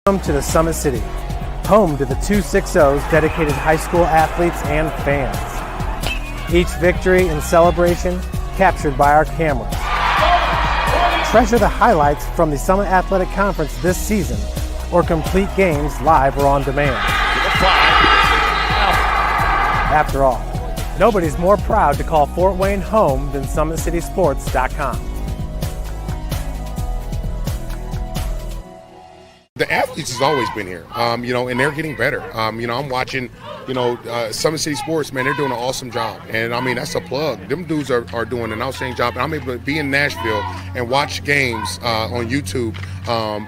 Welcome to the Summit City, home to the 260's dedicated high school athletes and fans. Each victory and celebration captured by our cameras. Treasure the highlights from the Summit Athletic Conference this season, or complete games live or on demand. After all, nobody's more proud to call Fort Wayne home than SummitCitySports.com. The athletes has always been here, and they're getting better. I'm watching, Summit City Sports, man, they're doing an awesome job. And, that's a plug. Them dudes are doing an outstanding job. And I'm able to be in Nashville and watch games on YouTube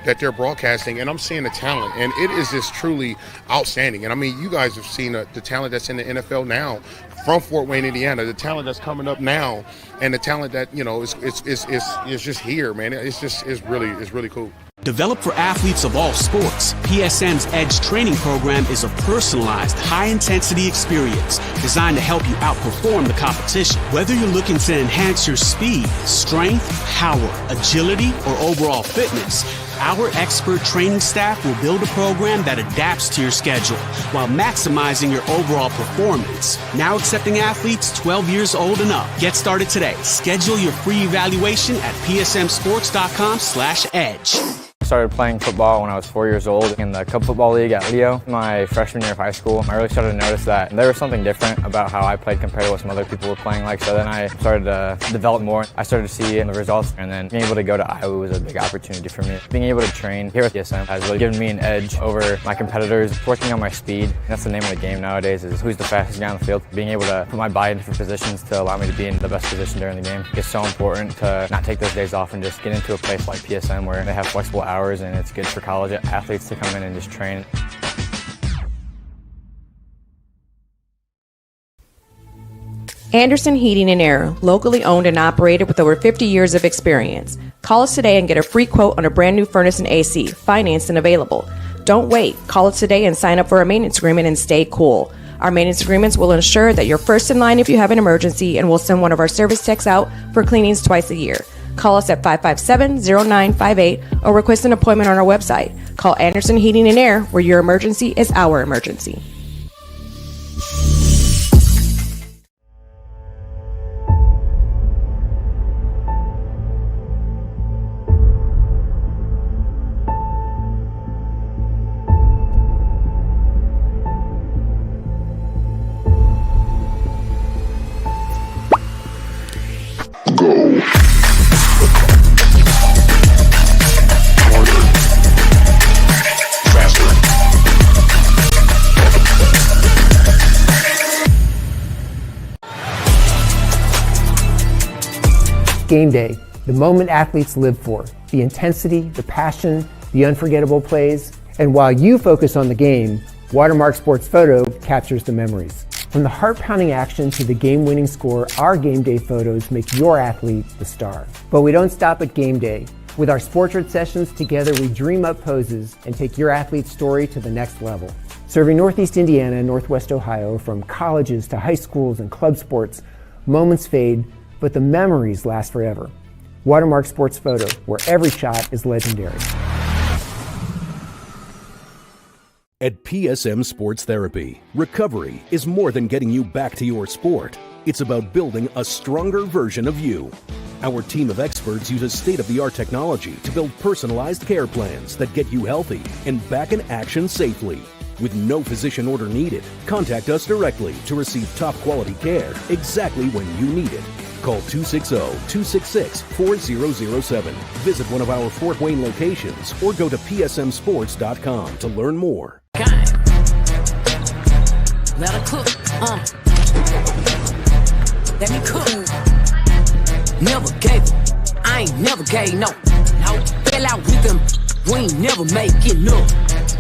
that they're broadcasting, and I'm seeing the talent. And it is just truly outstanding. And, you guys have seen the talent that's in the NFL now from Fort Wayne, Indiana, the talent that's coming up now, and the talent that, is just here, man. It's really cool. Developed for athletes of all sports, PSM's Edge training program is a personalized, high-intensity experience designed to help you outperform the competition. Whether you're looking to enhance your speed, strength, power, agility, or overall fitness, our expert training staff will build a program that adapts to your schedule while maximizing your overall performance. Now accepting athletes 12 years old and up. Get started today. Schedule your free evaluation at psmsports.com/edge. I started playing football when I was 4 years old in the Cub Football League at Leo. My freshman year of high school, I really started to notice that there was something different about how I played compared to what some other people were playing like. So then I started to develop more. I started to see the results, and then being able to go to Iowa was a big opportunity for me. Being able to train here with PSM has really given me an edge over my competitors. Working on my speed, that's the name of the game nowadays, is who's the fastest guy on the field. Being able to put my body in different positions to allow me to be in the best position during the game. It's so important to not take those days off and just get into a place like PSM where they have flexible hours, and it's good for college athletes to come in and just train. Anderson Heating and Air, locally owned and operated with over 50 years of experience. Call us today and get a free quote on a brand new furnace and AC, financed and available. Don't wait. Call us today and sign up for a maintenance agreement and stay cool. Our maintenance agreements will ensure that you're first in line if you have an emergency, and we'll send one of our service techs out for cleanings twice a year. Call us at 557-0958 or request an appointment on our website. Call Anderson Heating and Air, where your emergency is our emergency. Game day, the moment athletes live for, the intensity, the passion, the unforgettable plays. And while you focus on the game, Watermark Sports Photo captures the memories. From the heart-pounding action to the game-winning score, our game day photos make your athlete the star. But we don't stop at game day. With our Sportrait sessions, together we dream up poses and take your athlete's story to the next level. Serving Northeast Indiana and Northwest Ohio, from colleges to high schools and club sports, moments fade, but the memories last forever. Watermark Sports Photo, where every shot is legendary. At PSM Sports Therapy, recovery is more than getting you back to your sport. It's about building a stronger version of you. Our team of experts uses state-of-the-art technology to build personalized care plans that get you healthy and back in action safely. With no physician order needed, contact us directly to receive top-quality care exactly when you need it. Call 260-266-4007. Visit one of our Fort Wayne locations or go to psmsports.com to learn more. Let her cook, let me cook. Never gave it, I ain't never gave no. Fell out with them, we ain't never make it look.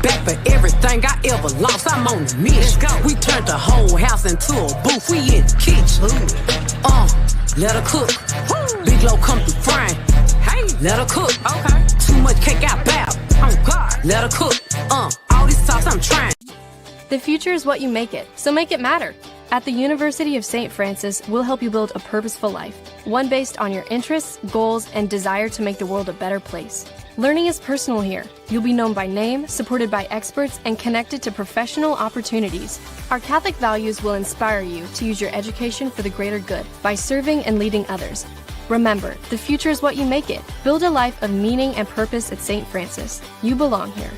Back for everything I ever lost, I'm on the mission. We turned the whole house into a booth, we in the kitchen. Let her cook. Big low come through frying. Hey, let her cook. Okay. Too much cake out bad. Oh God. Let her cook. All this sauce I'm trying. The future is what you make it, so make it matter. At the University of St. Francis, we'll help you build a purposeful life, one based on your interests, goals, and desire to make the world a better place. Learning is personal here. You'll be known by name, supported by experts, and connected to professional opportunities. Our Catholic values will inspire you to use your education for the greater good by serving and leading others. Remember, the future is what you make it. Build a life of meaning and purpose at St. Francis. You belong here.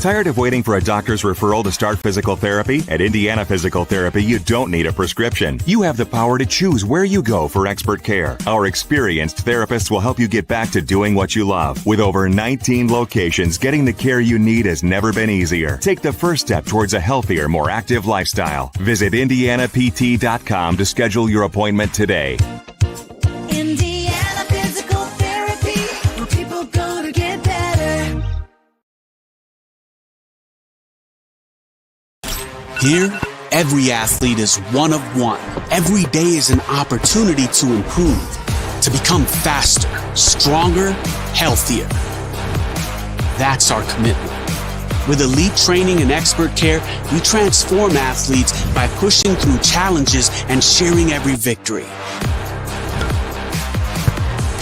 Tired of waiting for a doctor's referral to start physical therapy? At Indiana Physical Therapy, you don't need a prescription. You have the power to choose where you go for expert care. Our experienced therapists will help you get back to doing what you love. With over 19 locations, getting the care you need has never been easier. Take the first step towards a healthier, more active lifestyle. Visit IndianaPT.com to schedule your appointment today. Indiana Physical Therapy, where people go to get better. Here, every athlete is one of one. Every day is an opportunity to improve, to become faster, stronger, healthier. That's our commitment. With elite training and expert care, we transform athletes by pushing through challenges and sharing every victory.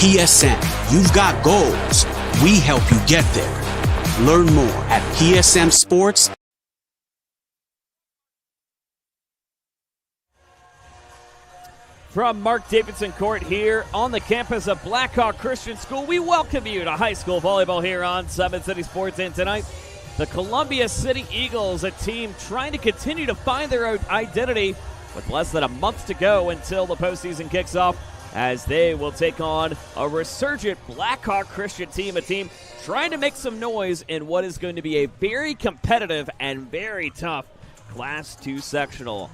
PSM, you've got goals. We help you get there. Learn more at PSM Sports. From Mark Davidson Court here on the campus of Blackhawk Christian School, we welcome you to high school volleyball here on Summit City Sports. And tonight, the Columbia City Eagles, a team trying to continue to find their own identity with less than a month to go until the postseason kicks off, as they will take on a resurgent Blackhawk Christian team, a team trying to make some noise in what is going to be a very competitive and very tough Class 2 sectional.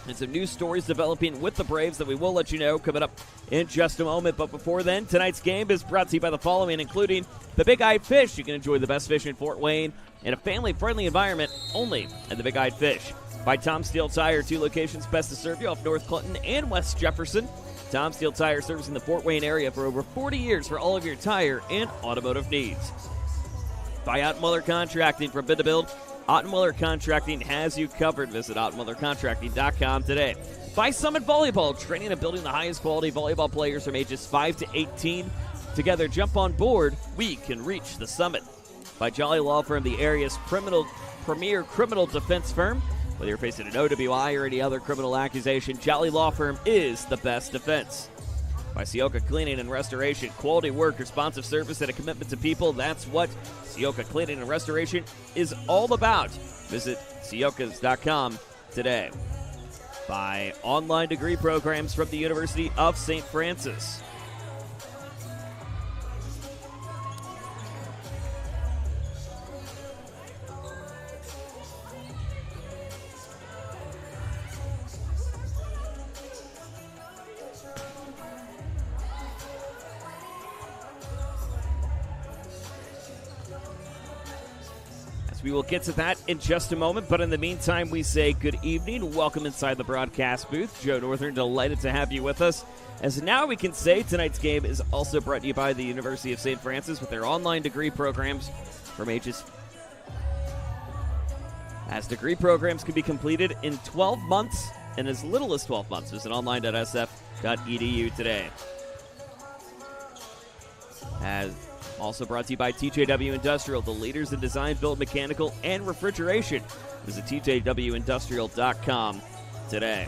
And some news stories developing with the Braves that we will let you know coming up in just a moment. But before then, tonight's game is brought to you by the following, including the Big Eyed Fish. You can enjoy the best fish in Fort Wayne in a family-friendly environment only at the Big Eyed Fish. By Tom Steele Tire, 2 locations best to serve you off North Clinton and West Jefferson. Tom Steele Tire servicing the Fort Wayne area for over 40 years for all of your tire and automotive needs. By Ottmuller Contracting, from bid to build, Ottmuller Contracting has you covered. Visit OttmullerContracting.com today. By Summit Volleyball, training and building the highest quality volleyball players from ages 5 to 18. Together, jump on board. We can reach the summit. By Jolly Law Firm, the area's premier criminal defense firm. Whether you're facing an OWI or any other criminal accusation, Jolly Law Firm is the best defense. By Sioka Cleaning and Restoration, quality work, responsive service, and a commitment to people. That's what Sioka Cleaning and Restoration is all about. Visit Siokas.com today. By online degree programs from the University of St. Francis. We will get to that in just a moment, but in the meantime, we say good evening. Welcome inside the broadcast booth. Joe Northern, delighted to have you with us. As now we can say, tonight's game is also brought to you by the University of St. Francis with their online degree programs from ages. As degree programs can be completed in 12 months and as little as 12 months. Visit online.sf.edu today. As also brought to you by TJW Industrial, the leaders in design, build, mechanical, and refrigeration. Visit TJWindustrial.com today.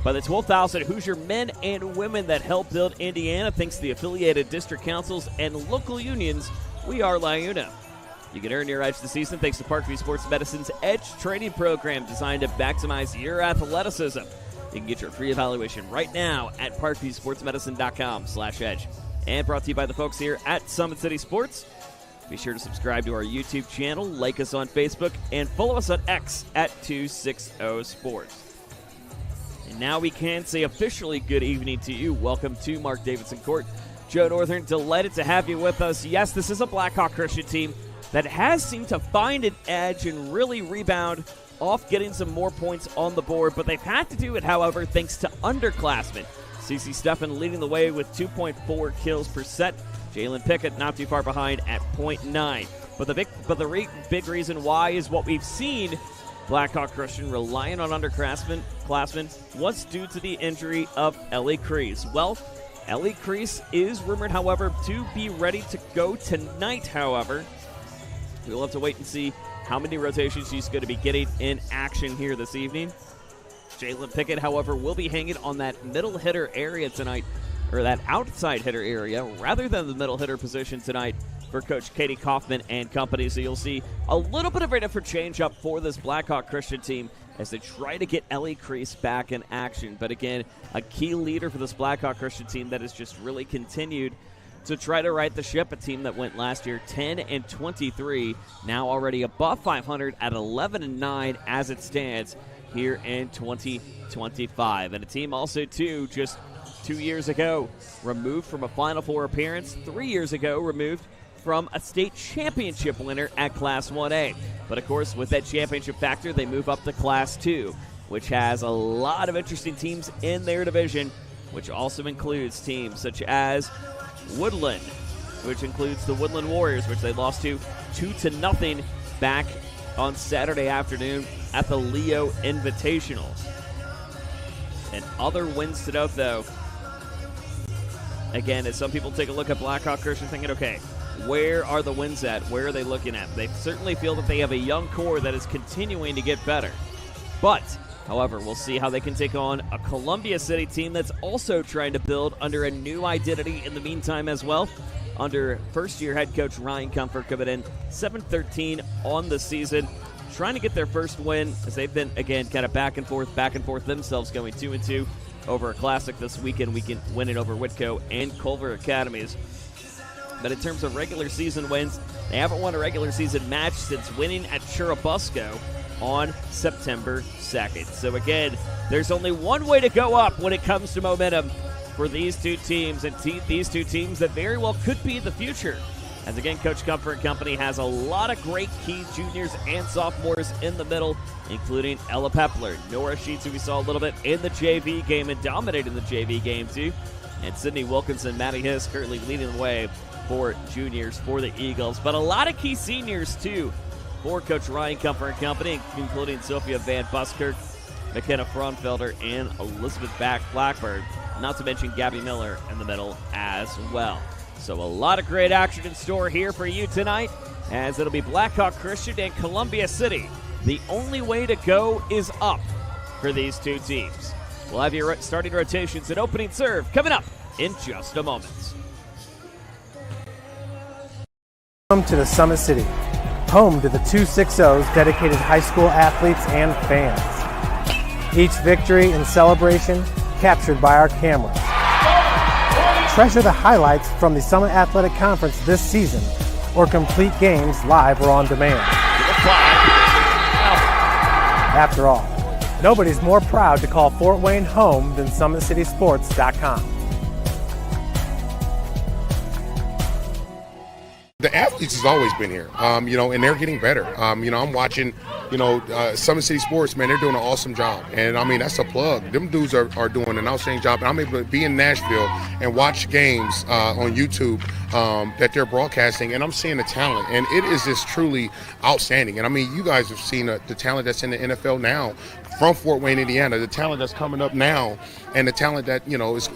By the 12,000 Hoosier men and women that help build Indiana, thanks to the affiliated district councils and local unions, we are LiUNA. You can earn your edge this season thanks to Parkview Sports Medicine's Edge training program designed to maximize your athleticism. You can get your free evaluation right now at parkviewsportsmedicine.com/edge. And brought to you by the folks here at Summit City Sports. Be sure to subscribe to our YouTube channel, like us on Facebook, and follow us on X at 260Sports. And now we can say officially good evening to you. Welcome to Mark Davidson Court. Joe Northern, delighted to have you with us. Yes, this is a Blackhawk Christian team that has seemed to find an edge and really rebound off getting some more points on the board, but they've had to do it, however, thanks to underclassmen. CeCe Steffen leading the way with 2.4 kills per set. Jalen Pickett not too far behind at 0.9. But the big reason why is what we've seen. Blackhawk Christian relying on underclassmen was due to the injury of Ellie Crease. Well, Ellie Crease is rumored, however, to be ready to go tonight, however. We'll have to wait and see how many rotations she's going to be getting in action here this evening. Jalen Pickett, however, will be hanging on that middle hitter area tonight, or that outside hitter area, rather than the middle hitter position tonight for Coach Katie Kaufman and company. So you'll see a little bit of a different change-up for this Blackhawk Christian team as they try to get Ellie Crease back in action. But again, a key leader for this Blackhawk Christian team that has just really continued to try to right the ship, a team that went last year 10-23, now already above 500 at 11-9 as it stands here in 2025. And a team also, too, just 2 years ago, removed from a Final Four appearance, 3 years ago, removed from a state championship winner at Class 1A. But, of course, with that championship factor, they move up to Class 2, which has a lot of interesting teams in their division, which also includes teams such as Woodland, which includes the Woodland Warriors, which they lost to 2-0 back on Saturday afternoon at the Leo Invitational. And other wins to note, though, again, as some people take a look at Blackhawk Christian thinking, okay, where are the wins at? Where are they looking at? They certainly feel that they have a young core that is continuing to get better. But, however, we'll see how they can take on a Columbia City team that's also trying to build under a new identity in the meantime as well. Under first-year head coach Ryan Comfort coming in 7-13 on the season, trying to get their first win as they've been, again, kind of back and forth themselves, going 2-2 over a Classic this weekend, winning over Whitco and Culver Academies. But in terms of regular season wins, they haven't won a regular season match since winning at Churubusco on September 2nd. So again, there's only one way to go up when it comes to momentum for these two teams, and these two teams that very well could be the future. As again, Coach Comfort and company has a lot of great key juniors and sophomores in the middle, including Ella Pepler, Nora Sheets, who we saw a little bit in the JV game and dominated the JV game too, and Sydney Wilkinson, Maddie Hiss currently leading the way for juniors for the Eagles. But a lot of key seniors too for Coach Ryan Comfort and company, including Sophia Van Buskirk, McKenna Fraunfelder, and Elizabeth Blackbird, not to mention Gabby Miller in the middle as well. So a lot of great action in store here for you tonight, as it'll be Blackhawk Christian and Columbia City. The only way to go is up for these two teams. We'll have your starting rotations and opening serve coming up in just a moment. Welcome to the Summit City, home to the 260s dedicated high school athletes and fans. Each victory and celebration captured by our cameras. Treasure the highlights from the Summit Athletic Conference this season, or complete games live or on demand. After all, nobody's more proud to call Fort Wayne home than SummitCitySports.com. The athletes has always been here, and they're getting better. I'm watching, Summit City Sports, man, they're doing an awesome job. And, that's a plug. Them dudes are doing an outstanding job. And I'm able to be in Nashville and watch games on YouTube that they're broadcasting, and I'm seeing the talent. And it is just truly outstanding. And, you guys have seen the talent that's in the NFL now from Fort Wayne, Indiana, the talent that's coming up now, and the talent that, is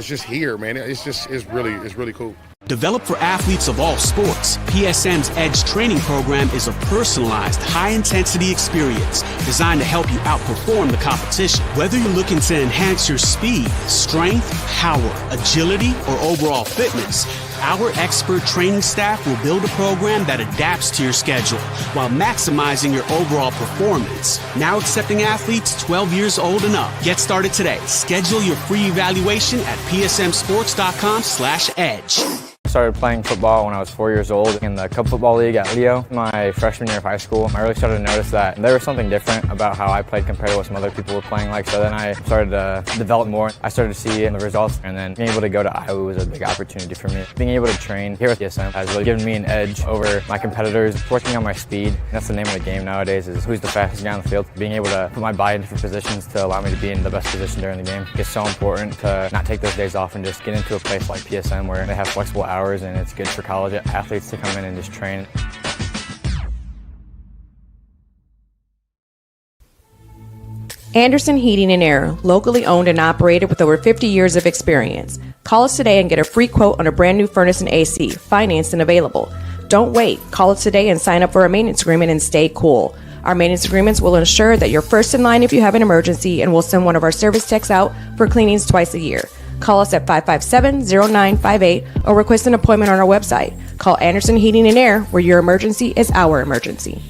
just here, man. It's really cool. Developed for athletes of all sports, PSM's Edge training program is a personalized, high-intensity experience designed to help you outperform the competition. Whether you're looking to enhance your speed, strength, power, agility, or overall fitness, our expert training staff will build a program that adapts to your schedule while maximizing your overall performance. Now accepting athletes 12 years old and up. Get started today. Schedule your free evaluation at psmsports.com/edge. I started playing football when I was 4 years old in the Cup Football League at Leo. My freshman year of high school, I really started to notice that there was something different about how I played compared to what some other people were playing like. So then I started to develop more. I started to see the results, and then being able to go to Iowa was a big opportunity for me. Being able to train here with PSM has really given me an edge over my competitors. Working on my speed, that's the name of the game nowadays, is who's the fastest guy on the field. Being able to put my body in different positions to allow me to be in the best position during the game. It's so important to not take those days off and just get into a place like PSM where they have flexible hours hours, and it's good for college athletes to come in and just train. Anderson Heating and Air, locally owned and operated with over 50 years of experience. Call us today and get a free quote on a brand new furnace and AC, financed and available. Don't wait. Call us today and sign up for a maintenance agreement and stay cool. Our maintenance agreements will ensure that you're first in line if you have an emergency, and we'll send one of our service techs out for cleanings twice a year. Call us at 557-0958 or request an appointment on our website. Call Anderson Heating and Air, where your emergency is our emergency.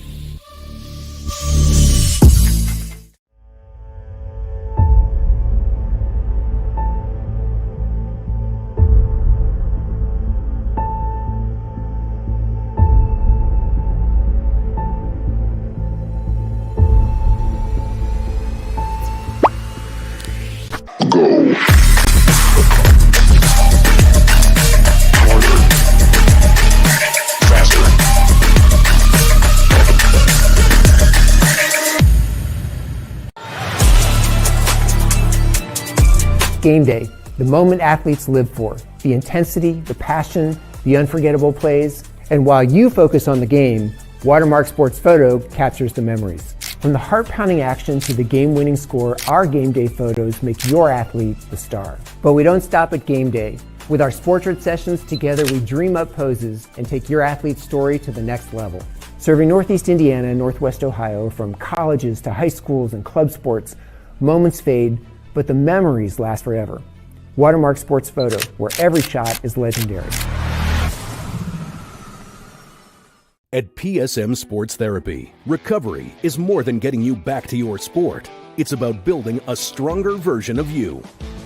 Game day, the moment athletes live for, the intensity, the passion, the unforgettable plays. And while you focus on the game, Watermark Sports Photo captures the memories. From the heart-pounding action to the game-winning score, our game day photos make your athlete the star. But we don't stop at game day. With our Sportrait sessions together, we dream up poses and take your athlete's story to the next level. Serving Northeast Indiana and Northwest Ohio, from colleges to high schools and club sports, moments fade, but the memories last forever. Watermark Sports Photo, where every shot is legendary. At PSM Sports Therapy, recovery is more than getting you back to your sport. It's about building a stronger version of you.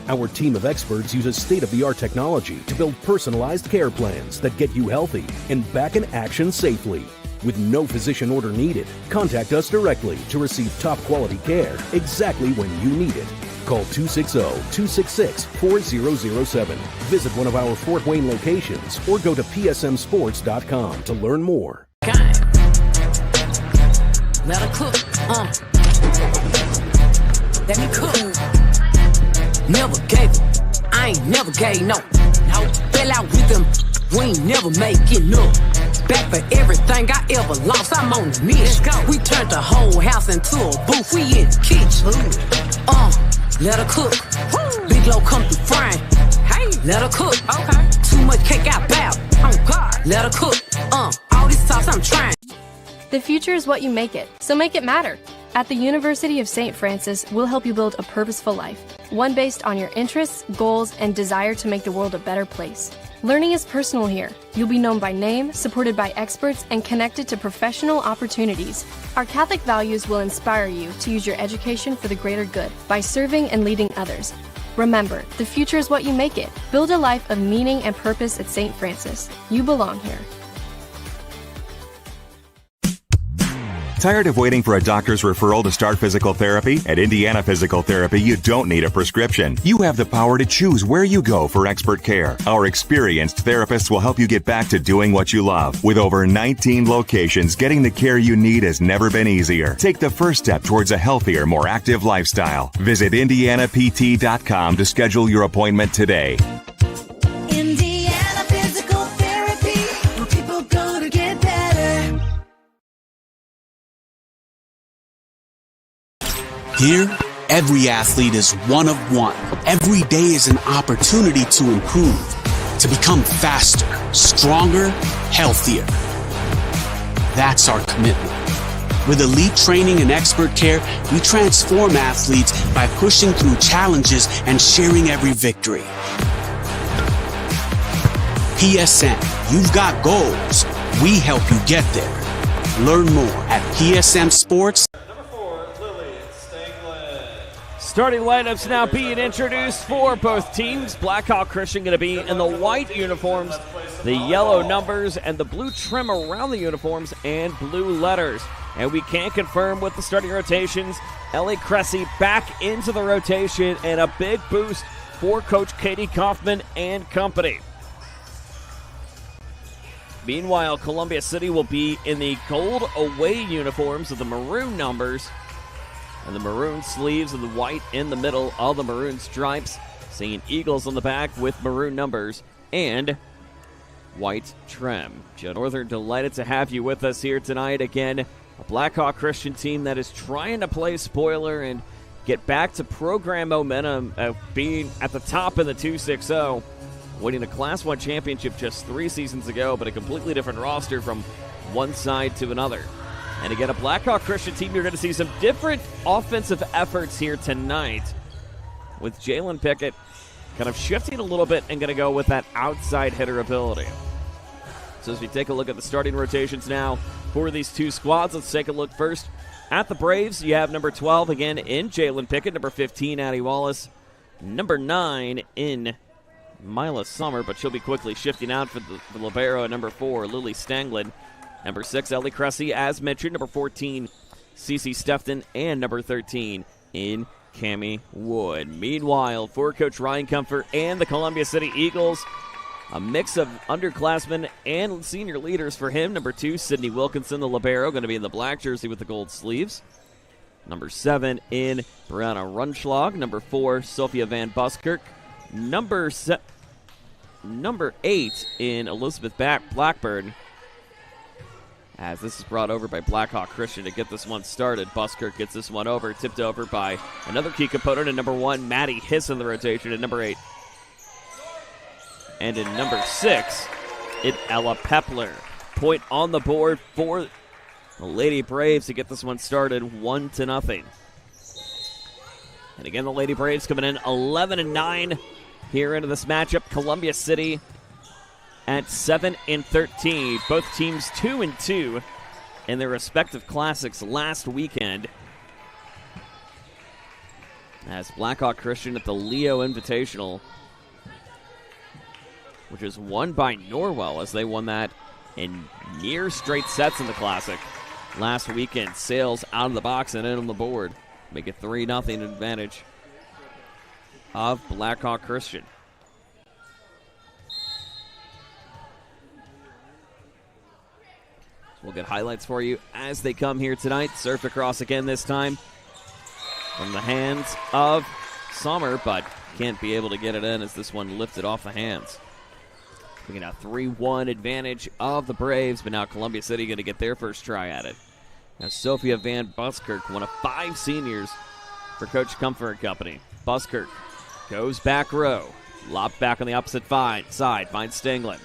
Our team of experts uses state-of-the-art technology to build personalized care plans that get you healthy and back in action safely. With no physician order needed, contact us directly to receive top-quality care exactly when you need it. Call 260-266-4007. Visit one of our Fort Wayne locations or go to psmsports.com to learn more. Let her cook, let me cook. Never gave it, I ain't never gave no. Fell out with them, we ain't never make it no. Back for everything I ever lost, I'm on the mission. We turned the whole house into a booth, we in the kitchen. Let her cook. Big low come through frying. Hey, let her cook. Okay. Too much cake out bow. Oh God. Let her cook. All this sauce I'm trying. The future is what you make it, so make it matter. At the University of St. Francis, we'll help you build a purposeful life, one based on your interests, goals, and desire to make the world a better place. Learning is personal here. You'll be known by name, supported by experts, and connected to professional opportunities. Our Catholic values will inspire you to use your education for the greater good by serving and leading others. Remember, the future is what you make it. Build a life of meaning and purpose at St. Francis. You belong here. Tired of waiting for a doctor's referral to start physical therapy? At Indiana Physical Therapy, you don't need a prescription. You have the power to choose where you go for expert care. Our experienced therapists will help you get back to doing what you love. With over 19 locations, getting the care you need has never been easier. Take the first step towards a healthier, more active lifestyle. Visit IndianaPT.com to schedule your appointment today. Indiana Physical Therapy, where people go to get better. Here, every athlete is one of one. Every day is an opportunity to improve, to become faster, stronger, healthier. That's our commitment. With elite training and expert care, we transform athletes by pushing through challenges and sharing every victory. PSN, you've got goals. We help you get there. Learn more at PSM Sports. Starting lineups now being introduced for both teams. Blackhawk Christian going to be in the white uniforms, the yellow numbers, and the blue trim around the uniforms and blue letters. And we can confirm with the starting rotations, Ellie Cressy back into the rotation, and a big boost for Coach Katie Kaufman and company. Meanwhile, Columbia City will be in the gold away uniforms with the maroon numbers and the maroon sleeves and the white in the middle of the maroon stripes. Seeing Eagles on the back with maroon numbers and white trim. Joe Northern, delighted to have you with us here tonight. Again, a Blackhawk Christian team that is trying to play spoiler and get back to program momentum of being at the top in the 2-6-0, winning a Class 1 championship just 3 seasons ago, but a completely different roster from one side to another. And again, a Blackhawk Christian team, you're going to see some different offensive efforts here tonight, with Jalen Pickett kind of shifting a little bit and going to go with that outside hitter ability. So as we take a look at the starting rotations now for these two squads, let's take a look first at the Braves. You have number 12 again in Jalen Pickett, number 15 Addie Wallace, number 9 in Mila Summer, but she'll be quickly shifting out for the libero at number 4, Lily Stanglin, number 6 Ellie Cressy, as mentioned, number 14 Cece Stefton, and number 13 in Cammie Wood. Meanwhile, for Coach Ryan Comfort and the Columbia City Eagles, a mix of underclassmen and senior leaders for him. Number 2, Sydney Wilkinson, the libero, going to be in the black jersey with the gold sleeves. Number 7 in Brianna Runschlag. Number 4, Sophia Van Buskirk. Number 8 in Elizabeth Blackburn. As this is brought over by Blackhawk Christian to get this one started. Buskirk gets this one over, tipped over by another key component in number 1, Maddie Hiss in the rotation at number 8. And in number 6, it's Ella Pepler. Point on the board for the Lady Braves to get this one started, 1-0. And again, the Lady Braves coming in 11-9 here into this matchup. Columbia City at 7-13. Both teams 2-2 in their respective classics last weekend. As Blackhawk Christian at the Leo Invitational, which was won by Norwell, as they won that in near straight sets in the Classic last weekend. Sails out of the box and in on the board. Make it 3-0 advantage of Blackhawk Christian. We'll get highlights for you as they come here tonight. Surfed across again this time from the hands of Sommer, but can't be able to get it in as this one lifted off the hands. Looking at a 3-1 advantage of the Braves, but now Columbia City going to get their first try at it. Now Sophia Van Buskirk, one of 5 seniors for Coach Comfort and Company. Buskirk goes back row. Lobbed back on the opposite side. Finds Stanglin.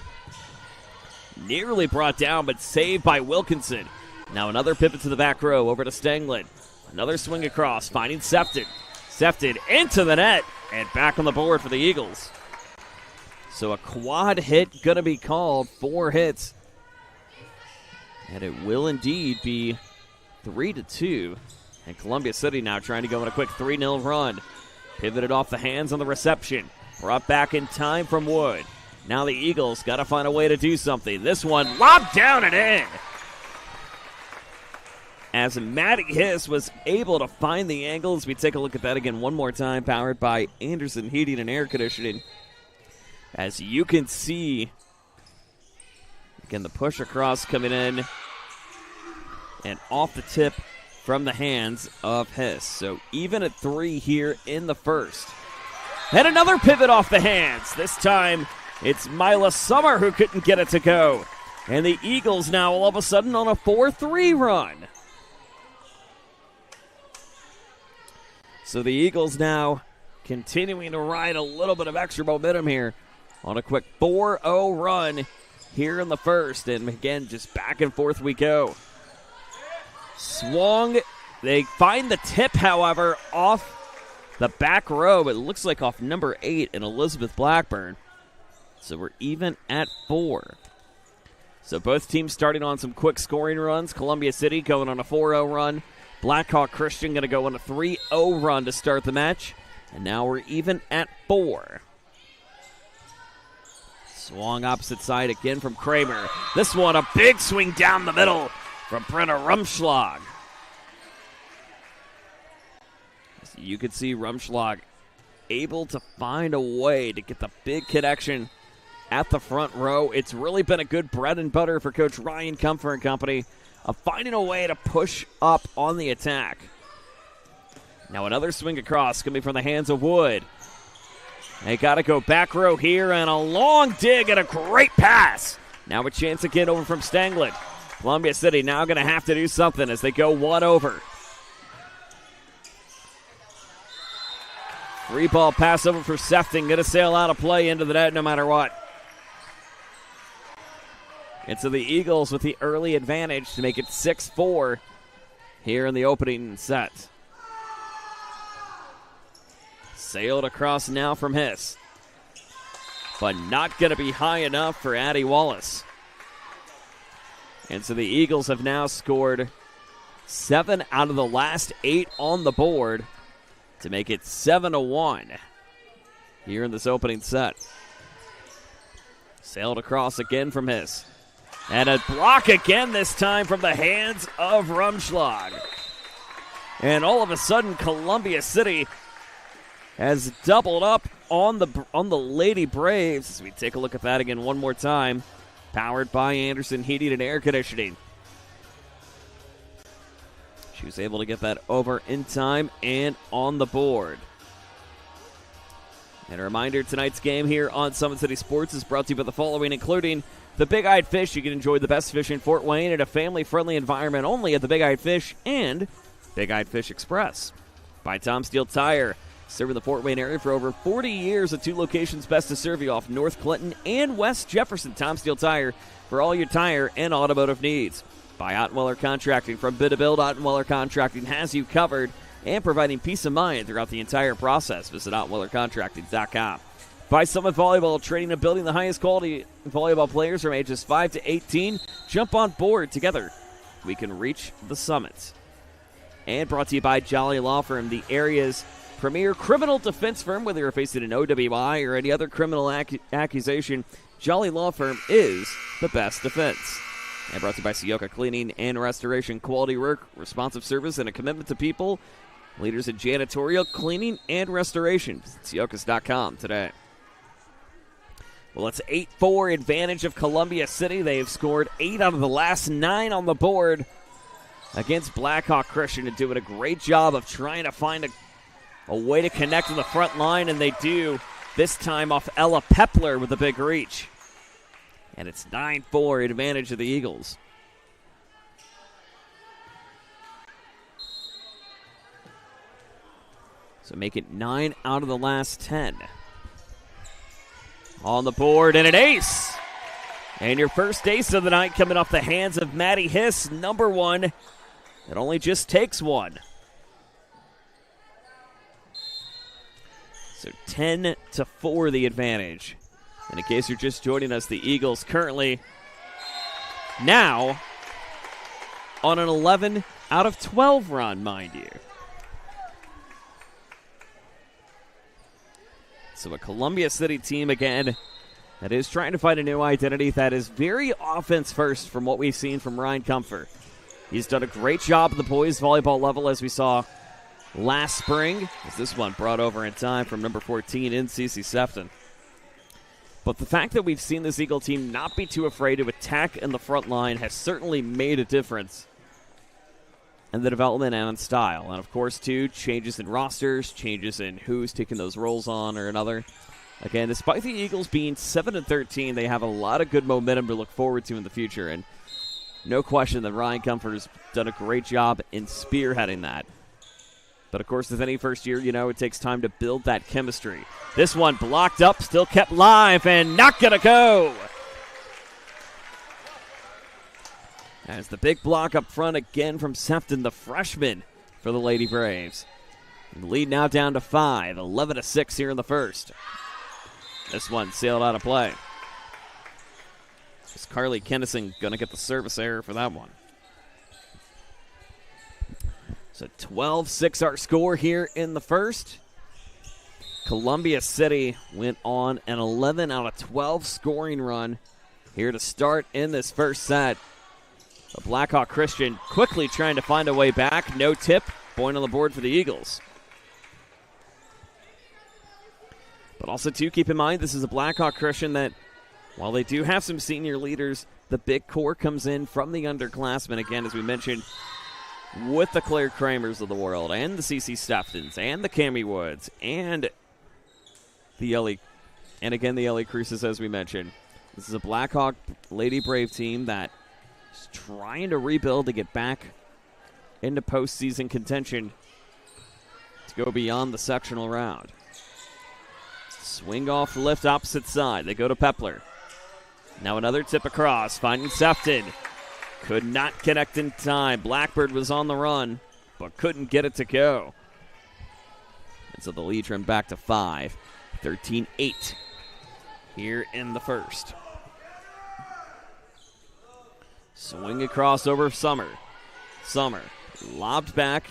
Nearly brought down, but saved by Wilkinson. Now another pivot to the back row, over to Stanglin. Another swing across, finding Sefton. Sefton into the net, and back on the board for the Eagles. So a quad hit going to be called, 4 hits. And it will indeed be 3-2. And Columbia City now trying to go on a quick 3-0 run. Pivoted off the hands on the reception. Brought back in time from Wood. Now the Eagles got to find a way to do something. This one lobbed down and in. As Maddie Hiss was able to find the angles. We take a look at that again one more time. Powered by Anderson Heating and Air Conditioning. As you can see, again, the push across coming in and off the tip from the hands of Hiss. So even at 3 here in the first. And another pivot off the hands. This time it's Mila Summer who couldn't get it to go. And the Eagles now all of a sudden on a 4-3 run. So the Eagles now continuing to ride a little bit of extra momentum here on a quick 4-0 run here in the first. And again, just back and forth we go. Swung. They find the tip, however, off the back row. It looks like off number 8 in Elizabeth Blackburn. So we're even at 4. So both teams starting on some quick scoring runs. Columbia City going on a 4-0 run. Blackhawk Christian going to go on a 3-0 run to start the match. And now we're even at 4. Swung opposite side again from Kramer. This one, a big swing down the middle from Brenna Rumschlag. So you could see Rumschlag able to find a way to get the big connection at the front row. It's really been a good bread and butter for Coach Ryan Comfort and Company of finding a way to push up on the attack. Now another swing across coming from the hands of Wood. They got to go back row here, and a long dig and a great pass. Now a chance again over from Stanglin. Columbia City now going to have to do something as they go one over. Free ball pass over for Sefton. Going to sail out of play into the net no matter what. And so the Eagles with the early advantage to make it 6-4 here in the opening set. Sailed across now from Hiss. But not going to be high enough for Addie Wallace. And so the Eagles have now scored 7 out of the last 8 on the board to make it 7-1 here in this opening set. Sailed across again from Hiss. And a block again, this time from the hands of Rumschlag. And all of a sudden, Columbia City has doubled up on the Lady Braves. As we take a look at that again one more time. Powered by Anderson Heating and Air Conditioning. She was able to get that over in time and on the board. And a reminder, tonight's game here on Summit City Sports is brought to you by the following, including the Big Eyed Fish. You can enjoy the best fish in Fort Wayne in a family-friendly environment only at the Big Eyed Fish and Big Eyed Fish Express. By Tom Steele Tire, serving the Fort Wayne area for over 40 years at 2 locations best to serve you off North Clinton and West Jefferson. Tom Steele Tire for all your tire and automotive needs. By Ottenweller Contracting. From bid to build, Ottenweller Contracting has you covered and providing peace of mind throughout the entire process. Visit OttenwellerContracting.com. By Summit Volleyball, training and building the highest quality volleyball players from ages 5 to 18. Jump on board together. We can reach the summit. And brought to you by Jolly Law Firm, the area's premier criminal defense firm. Whether you're facing an OWI or any other criminal accusation, Jolly Law Firm is the best defense. And brought to you by Sioka Cleaning and Restoration. Quality work, responsive service, and a commitment to people. Leaders in janitorial, cleaning, and restoration. Visit Siokas.com today. Well, it's 8-4 advantage of Columbia City. They've scored 8 out of the last 9 on the board against Blackhawk Christian, and doing a great job of trying to find a way to connect to the front line, and they do, this time off Ella Pepler with a big reach. And it's 9-4 advantage of the Eagles. So make it 9 out of the last 10. On the board, and an ace. And your first ace of the night coming off the hands of Maddie Hiss, number 1. It only just takes 1. So 10-4 the advantage. And in case you're just joining us, the Eagles currently now on an 11 out of 12 run, mind you. So a Columbia City team, again, that is trying to find a new identity that is very offense first from what we've seen from Ryan Comfort. He's done a great job at the boys volleyball level, as we saw last spring, as this one brought over in time from number 14 in CC Sefton. But the fact that we've seen this Eagle team not be too afraid to attack in the front line has certainly made a difference in the development and style. And, of course, too, changes in rosters, changes in who's taking those roles on or another. Again, despite the Eagles being 7-13, they have a lot of good momentum to look forward to in the future. And no question that Ryan Comfort has done a great job in spearheading that. But, of course, with any first year, you know, it takes time to build that chemistry. This one blocked up, still kept live, and not going to go. As the big block up front again from Sefton, the freshman for the Lady Braves. The lead now down to 5, 11-6 here in the first. This one sailed out of play. Is Carly Kennison going to get the service error for that one? So 12-6 our score here in the first. Columbia City went on an 11 out of 12 scoring run here to start in this first set. The Blackhawk Christian quickly trying to find a way back. No tip. Point on the board for the Eagles. But also, too, keep in mind, this is a Blackhawk Christian that, while they do have some senior leaders, the big core comes in from the underclassmen. Again, as we mentioned, with the Claire Kramers of the world and the CC Steftons and the Cammie Woods and the LA Cruises, as we mentioned. This is a Blackhawk Lady Brave team that is trying to rebuild to get back into postseason contention to go beyond the sectional round. Swing off lift opposite side. They go to Pepler. Now another tip across, finding Sefton. Could not connect in time. Blackbird was on the run, but couldn't get it to go. And so the lead trimmed back to 5. 13-8 here in the first. Swing across over Summer. Summer lobbed back.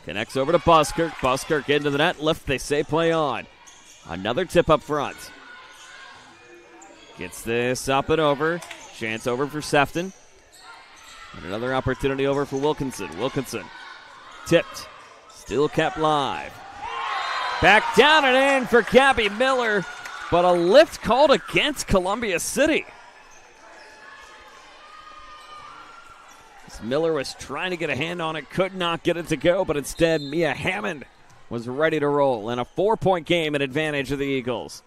Connects over to Buskirk. Buskirk into the net. Lift, they say play on. Another tip up front. Gets this up and over. Chance over for Sefton. And another opportunity over for Wilkinson. Wilkinson tipped. Still kept live. Back down and in for Gabby Miller. But a lift called against Columbia City. As Miller was trying to get a hand on it. Could not get it to go. But instead, Mia Hammond was ready to roll. And a 4-point game in advantage of the Eagles.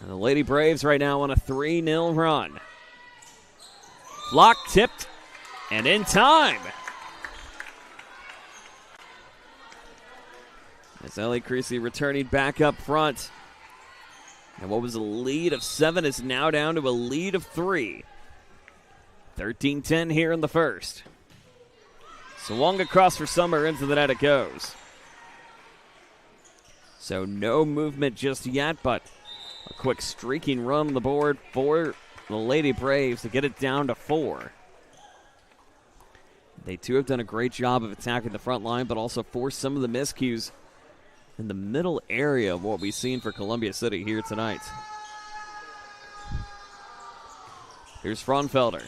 And the Lady Braves right now on a 3-0 run. Block tipped and in time. As Ellie Creasy returning back up front. And what was a lead of 7 is now down to a lead of 3. 13-10 here in the first. Swung across for Summer, into the net it goes. So no movement just yet, but a quick streaking run on the board for the Lady Braves to get it down to 4. They too have done a great job of attacking the front line, but also forced some of the miscues in the middle area of what we've seen for Columbia City here tonight. Here's Fraunfelder.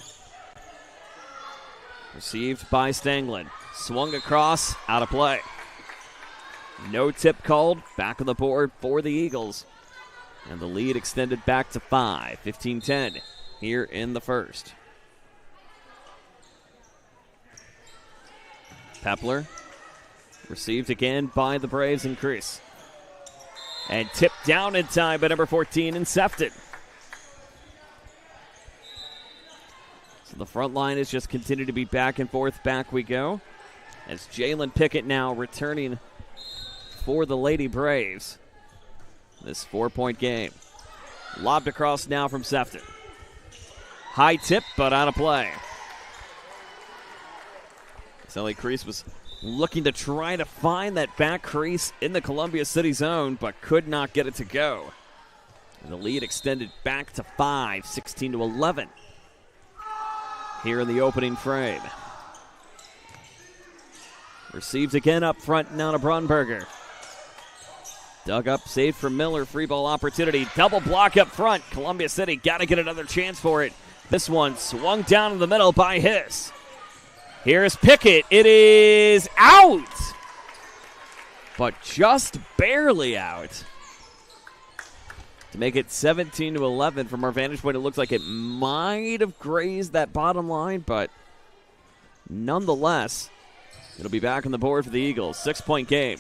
Received by Stanglin. Swung across, out of play. No tip called, back on the board for the Eagles. And the lead extended back to 5, 15-10 here in the first. Pepler received again by the Braves and Chris. And tipped down in time by number 14 in Sefton. So the front line has just continued to be back and forth. Back we go. As Jalen Pickett now returning for the Lady Braves. This 4-point game. Lobbed across now from Sefton. High tip, but out of play. Ellie Crease was looking to try to find that back crease in the Columbia City zone, but could not get it to go. And the lead extended back to 5, 16-11. Here in the opening frame. Received again up front now to Brunberger. Dug up, saved from Miller, free ball opportunity. Double block up front. Columbia City got to get another chance for it. This one swung down in the middle by Hiss. Here's Pickett. It is out, but just barely out. To make it 17-11 from our vantage point, it looks like it might have grazed that bottom line, but nonetheless, it'll be back on the board for the Eagles. 6-point game.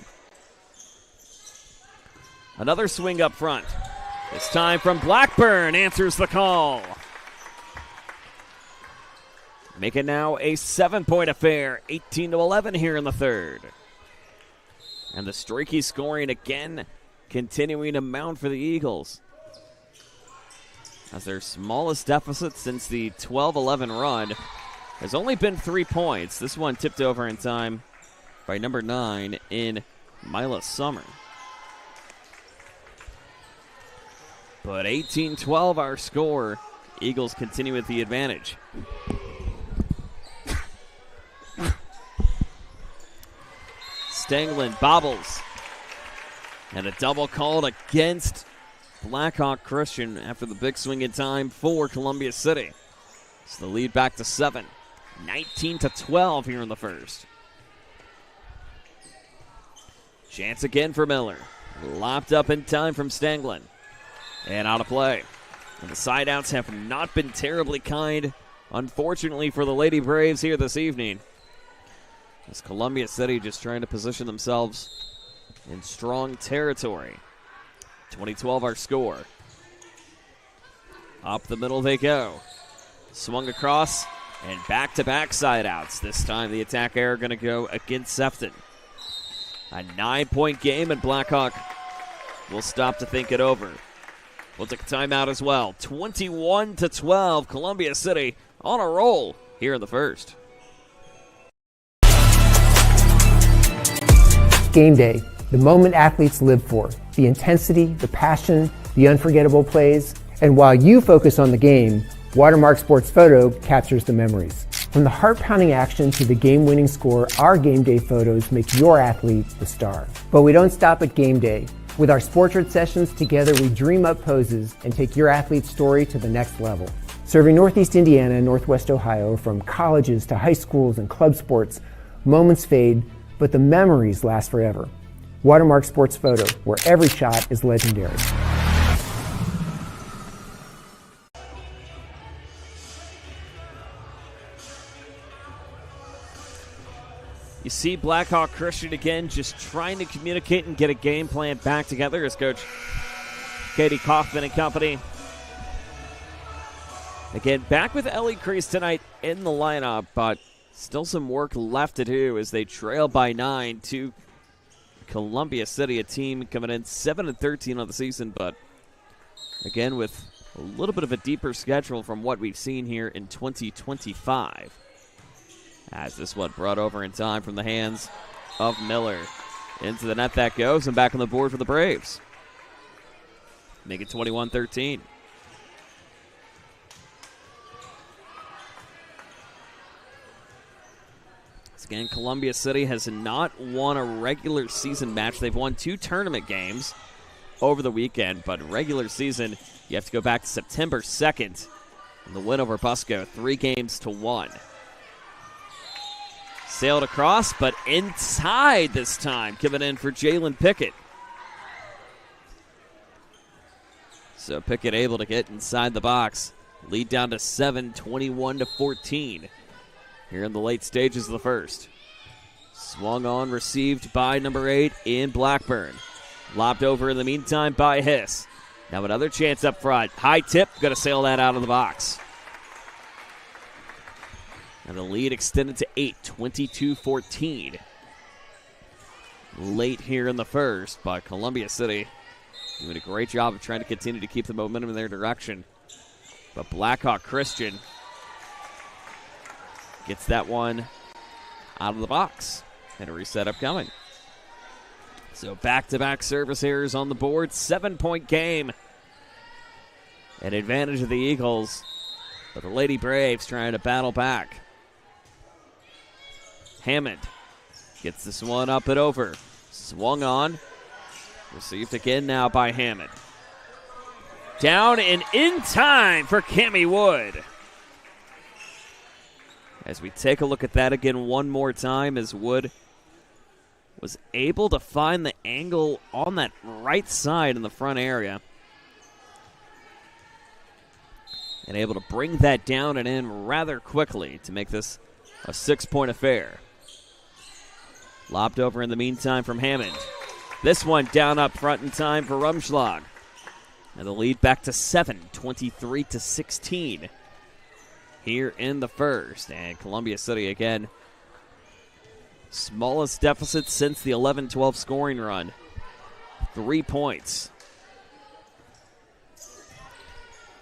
Another swing up front. This time from Blackburn answers the call. Make it now a 7-point affair. 18-11 here in the third. And the streaky scoring again continuing to mount for the Eagles. As their smallest deficit since the 12-11 run has only been 3 points. This one tipped over in time by number 9 in Mila Summer. But 18-12 our score. Eagles continue with the advantage. Stanglin bobbles. And a double called against Blackhawk Christian after the big swing in time for Columbia City. So the lead back to 7. 19-12 here in the first. Chance again for Miller. Lopped up in time from Stanglin. And out of play. And the side outs have not been terribly kind, unfortunately, for the Lady Braves here this evening. As Columbia City just trying to position themselves in strong territory. 2012 our score. Up the middle they go. Swung across and back-to-back side-outs. This time the attack error going to go against Sefton. A 9-point game, and Blackhawk will stop to think it over. We'll take a timeout as well. 21-12, Columbia City on a roll here in the first. Game day, the moment athletes live for, the intensity, the passion, the unforgettable plays. And while you focus on the game, Watermark Sports Photo captures the memories. From the heart-pounding action to the game-winning score, our game day photos make your athlete the star. But we don't stop at game day. With our Sportrait sessions, together we dream up poses and take your athlete's story to the next level. Serving Northeast Indiana and Northwest Ohio, from colleges to high schools and club sports, moments fade, but the memories last forever. Watermark Sports Photo, where every shot is legendary. You see Blackhawk Christian again just trying to communicate and get a game plan back together as Coach Katie Kaufman and company. Again, back with Ellie Crease tonight in the lineup, but still some work left to do as they trail by 9 to Columbia City, a team coming in 7-13 on the season, but again with a little bit of a deeper schedule from what we've seen here in 2025. As this one brought over in time from the hands of Miller. Into the net that goes, and back on the board for the Braves. Make it 21-13. Again, Columbia City has not won a regular season match. They've won 2 tournament games over the weekend, but regular season, you have to go back to September 2nd. And the win over Busco, 3-1. Sailed across, but inside this time, coming in for Jalen Pickett. So Pickett able to get inside the box. Lead down to 7, 21-14. Here in the late stages of the first. Swung on, received by number 8 in Blackburn. Lobbed over in the meantime by Hiss. Now another chance up front. High tip, going to sail that out of the box. And the lead extended to 8, 22-14. Late here in the first, but Columbia City doing a great job of trying to continue to keep the momentum in their direction. But Blackhawk Christian gets that one out of the box. And a reset upcoming. So back-to-back service errors on the board. 7-point game. An advantage of the Eagles. But the Lady Braves trying to battle back. Hammond gets this one up and over. Swung on. Received again now by Hammond. Down and in time for Cammie Wood. As we take a look at that again one more time, as Wood was able to find the angle on that right side in the front area. And able to bring that down and in rather quickly to make this a 6-point affair. Lobbed over in the meantime from Hammond. This one down up front in time for Rumschlag. And the lead back to 7, 23-16. Here in the first. And Columbia City again. Smallest deficit since the 11-12 scoring run. 3 points.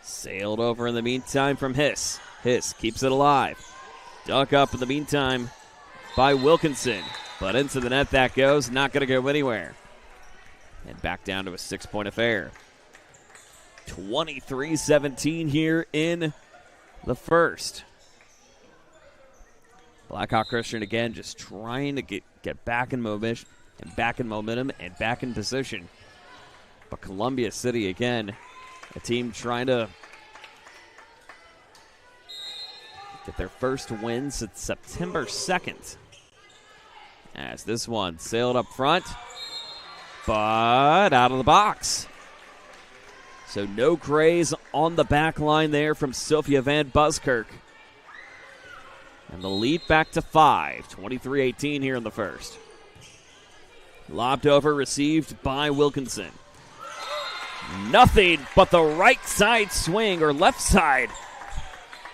Sailed over in the meantime from Hiss. Hiss keeps it alive. Dug up in the meantime by Wilkinson. But into the net that goes. Not going to go anywhere. And back down to a 6-point affair. 23-17 here in the first. Blackhawk Christian again just trying to get back in momentum and back in position. But Columbia City again, a team trying to get their first win since September 2nd. As this one sailed up front, but out of the box. So no graze on the back line there from Sophia Van Buskirk. And the lead back to 5, 23-18 here in the first. Lobbed over, received by Wilkinson. Nothing but the right side swing, or left side,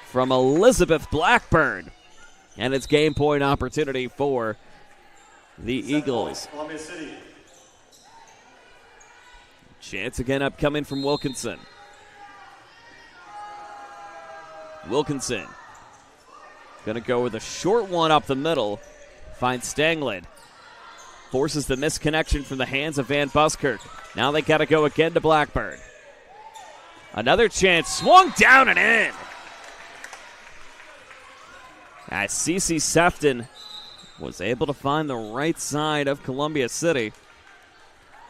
from Elizabeth Blackburn. And it's game point opportunity for the Eagles. Chance again upcoming from Wilkinson. Wilkinson going to go with a short one up the middle. Finds Stanglin. Forces the misconnection from the hands of Van Buskirk. Now they got to go again to Blackburn. Another chance. Swung down and in. As Cece Sefton was able to find the right side of Columbia City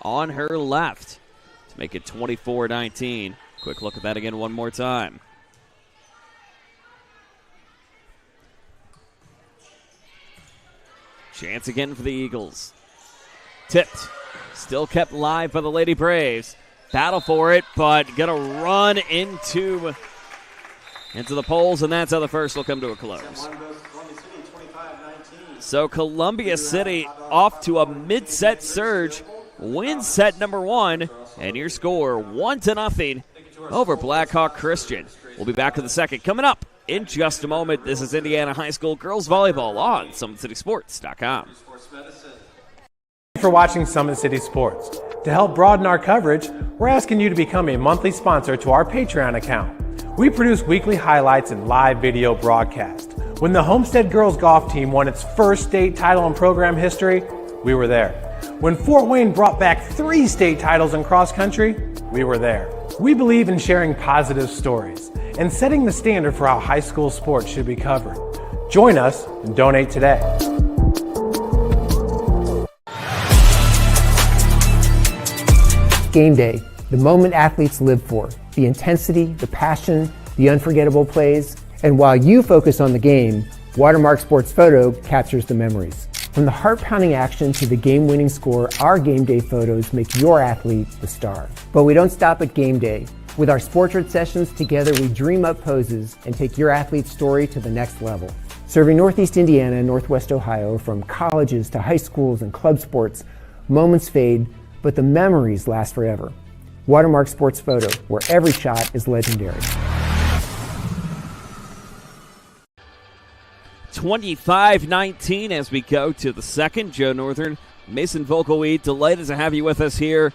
on her left to make it 24-19. Quick look at that again one more time. Chance again for the Eagles. Tipped. Still kept live by the Lady Braves. Battle for it, but gonna run into the poles, and that's how the first will come to a close. So Columbia City off to a mid-set surge, wins set number one, and your score 1-0 over Blackhawk Christian. We'll be back with the second coming up in just a moment. This is Indiana High School Girls Volleyball on SummitCitySports.com. Thanks for watching Summit City Sports. To help broaden our coverage, we're asking you to become a monthly sponsor to our Patreon account. We produce weekly highlights and live video broadcast. When the Homestead Girls Golf Team won its first state title in program history, we were there. When Fort Wayne brought back 3 state titles in cross country, we were there. We believe in sharing positive stories and setting the standard for how high school sports should be covered. Join us and donate today. Game day, the moment athletes live for, the intensity, the passion, the unforgettable plays. And while you focus on the game, Watermark Sports Photo captures the memories. From the heart-pounding action to the game-winning score, our game day photos make your athlete the star. But we don't stop at game day. With our Sportrait sessions, together we dream up poses and take your athlete's story to the next level. Serving Northeast Indiana and Northwest Ohio, from colleges to high schools and club sports, moments fade, but the memories last forever. Watermark Sports Photo, where every shot is legendary. 25-19 as we go to the second. Joe Northern, Mason Volkowitz, delighted to have you with us here,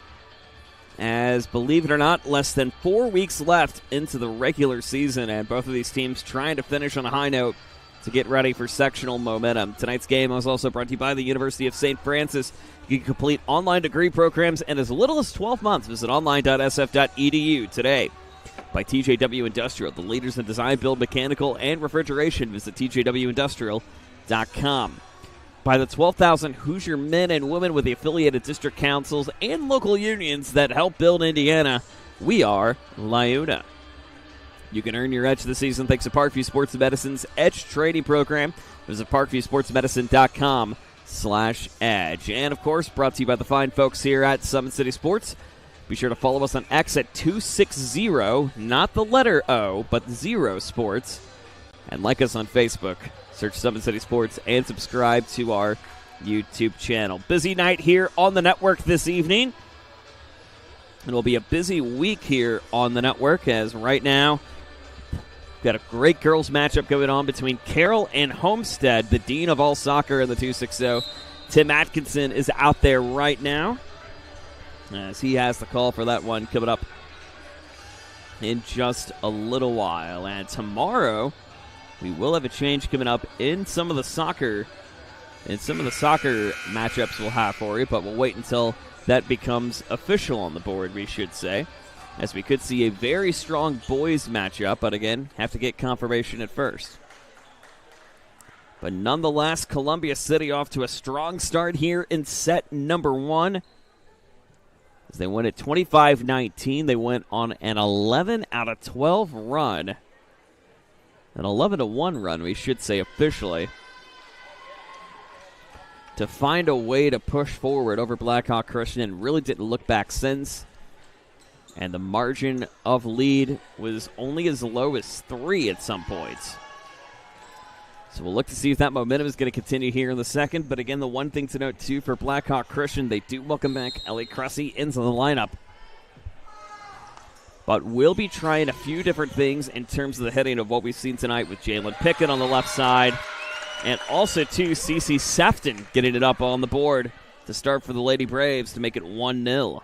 as, believe it or not, less than 4 weeks left into the regular season, and both of these teams trying to finish on a high note to get ready for sectional momentum. Tonight's game was also brought to you by the University of St. Francis. You can complete online degree programs in as little as 12 months. Visit online.sf.edu today. By TJW Industrial, the leaders in design, build, mechanical, and refrigeration. Visit tjwindustrial.com. By the 12,000 Hoosier men and women with the affiliated district councils and local unions that help build Indiana, we are LIUNA. You can earn your edge this season thanks to Parkview Sports Medicine's Edge Training Program. Visit parkviewsportsmedicine.com/edge. And, of course, brought to you by the fine folks here at Summit City Sports. Be sure to follow us on X at 260, not the letter O, but 0 Sports. And like us on Facebook. Search Summit City Sports and subscribe to our YouTube channel. Busy night here on the network this evening. It will be a busy week here on the network, as right now we've got a great girls matchup going on between Carroll and Homestead, the dean of all soccer in the 260. Tim Atkinson is out there right now, as he has the call for that one coming up in just a little while. And tomorrow we will have a change coming up in some of the soccer matchups we'll have for you, but we'll wait until that becomes official on the board, we should say, as we could see a very strong boys matchup, but again, have to get confirmation at first. But nonetheless, Columbia City off to a strong start here in set number one. As they win at 25-19, they went on an 11 out of 12 run. An 11-1 run, we should say officially, to find a way to push forward over Blackhawk Christian, and really didn't look back since. And the margin of lead was only as low as 3 at some points. So we'll look to see if that momentum is going to continue here in the second. But again, the one thing to note, too, for Blackhawk Christian, they do welcome back Ellie Cressy into the lineup. but we'll be trying a few different things in terms of the hitting of what we've seen tonight with Jalen Pickett on the left side, and also, too, Cece Sefton getting it up on the board to start for the Lady Braves to make it 1-0.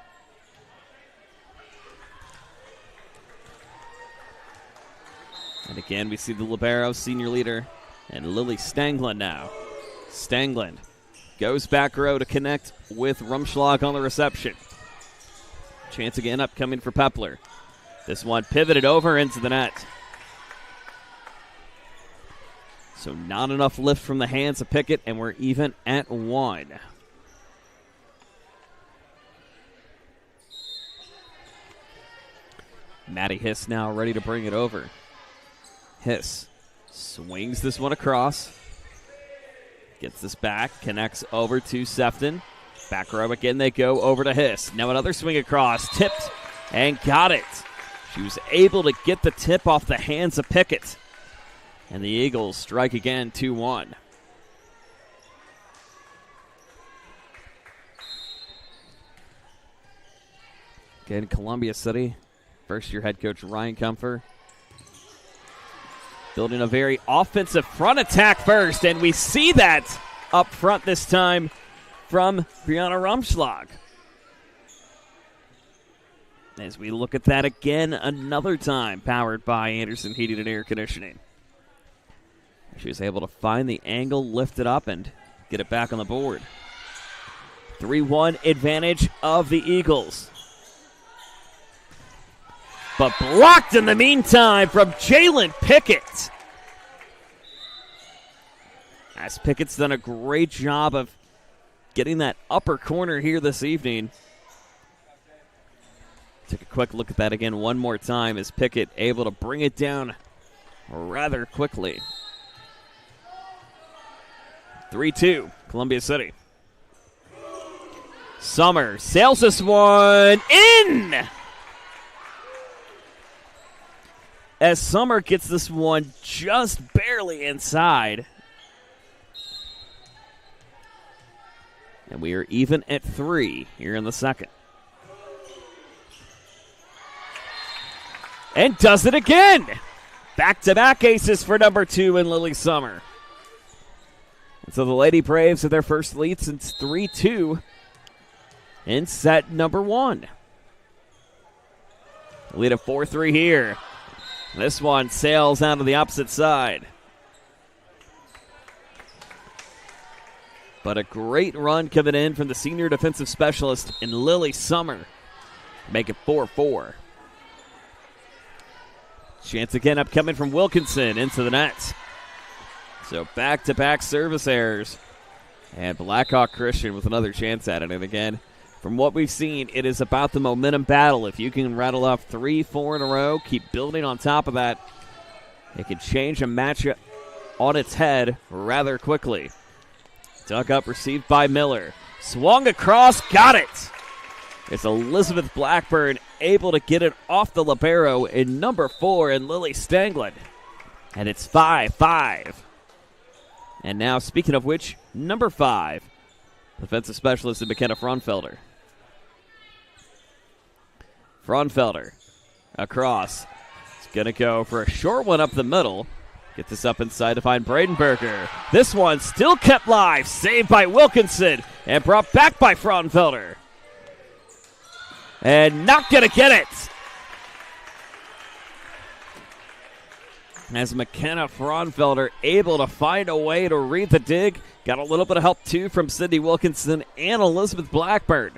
And again, we see the libero, senior leader, and Lily Stanglund now. Stanglund goes back row to connect with Rumschlag on the reception. Chance again upcoming for Pepler. This one pivoted over into the net. So not enough lift from the hands of Pickett, and we're even at 1. Maddie Hiss now ready to bring it over. Hiss swings this one across. Gets this back, connects over to Sefton. Back row again, they go over to Hiss. Now another swing across, tipped, and got it. She was able to get the tip off the hands of Pickett. And the Eagles strike again, 2-1. Again, Columbia City, first-year head coach Ryan Comfer building a very offensive front attack first, and we see that up front this time from Brianna Rumschlag. As we look at that again another time, powered by Anderson Heating and Air Conditioning. She was able to find the angle, lift it up, and get it back on the board. 3-1 advantage of the Eagles. But blocked in the meantime from Jalen Pickett. As Pickett's done a great job of getting that upper corner here this evening. Take a quick look at that again one more time as Pickett able to bring it down rather quickly. 3-2, Columbia City. Summer sails this one in! As Summer gets this one just barely inside. And we are even at 3 here in the second. And does it again! Back-to-back aces for number 2 in Lily Summer. And so the Lady Braves have their first lead since 3-2 in set number 1. Lead of 4-3 here. This one sails out to the opposite side. But a great run coming in from the senior defensive specialist in Lily Summer. Make it 4-4. Chance again upcoming from Wilkinson into the net. So back-to-back service errors. And Blackhawk Christian with another chance at it. And again, from what we've seen, it is about the momentum battle. If you can rattle off 3-4 in a row, keep building on top of that, it can change a matchup on its head rather quickly. Dug up, received by Miller. Swung across, got it. It's Elizabeth Blackburn able to get it off the libero in number 4 in Lily Stanglund. And it's 5-5. And now, speaking of which, number 5, defensive specialist in McKenna Fraunfelder. Fraunfelder across. It's going to go for a short one up the middle. Get this up inside to find Bradenberger. This one still kept live. Saved by Wilkinson and brought back by Fraunfelder. And not going to get it. As McKenna Fraunfelder able to find a way to read the dig. Got a little bit of help, too, from Sydney Wilkinson and Elizabeth Blackburn.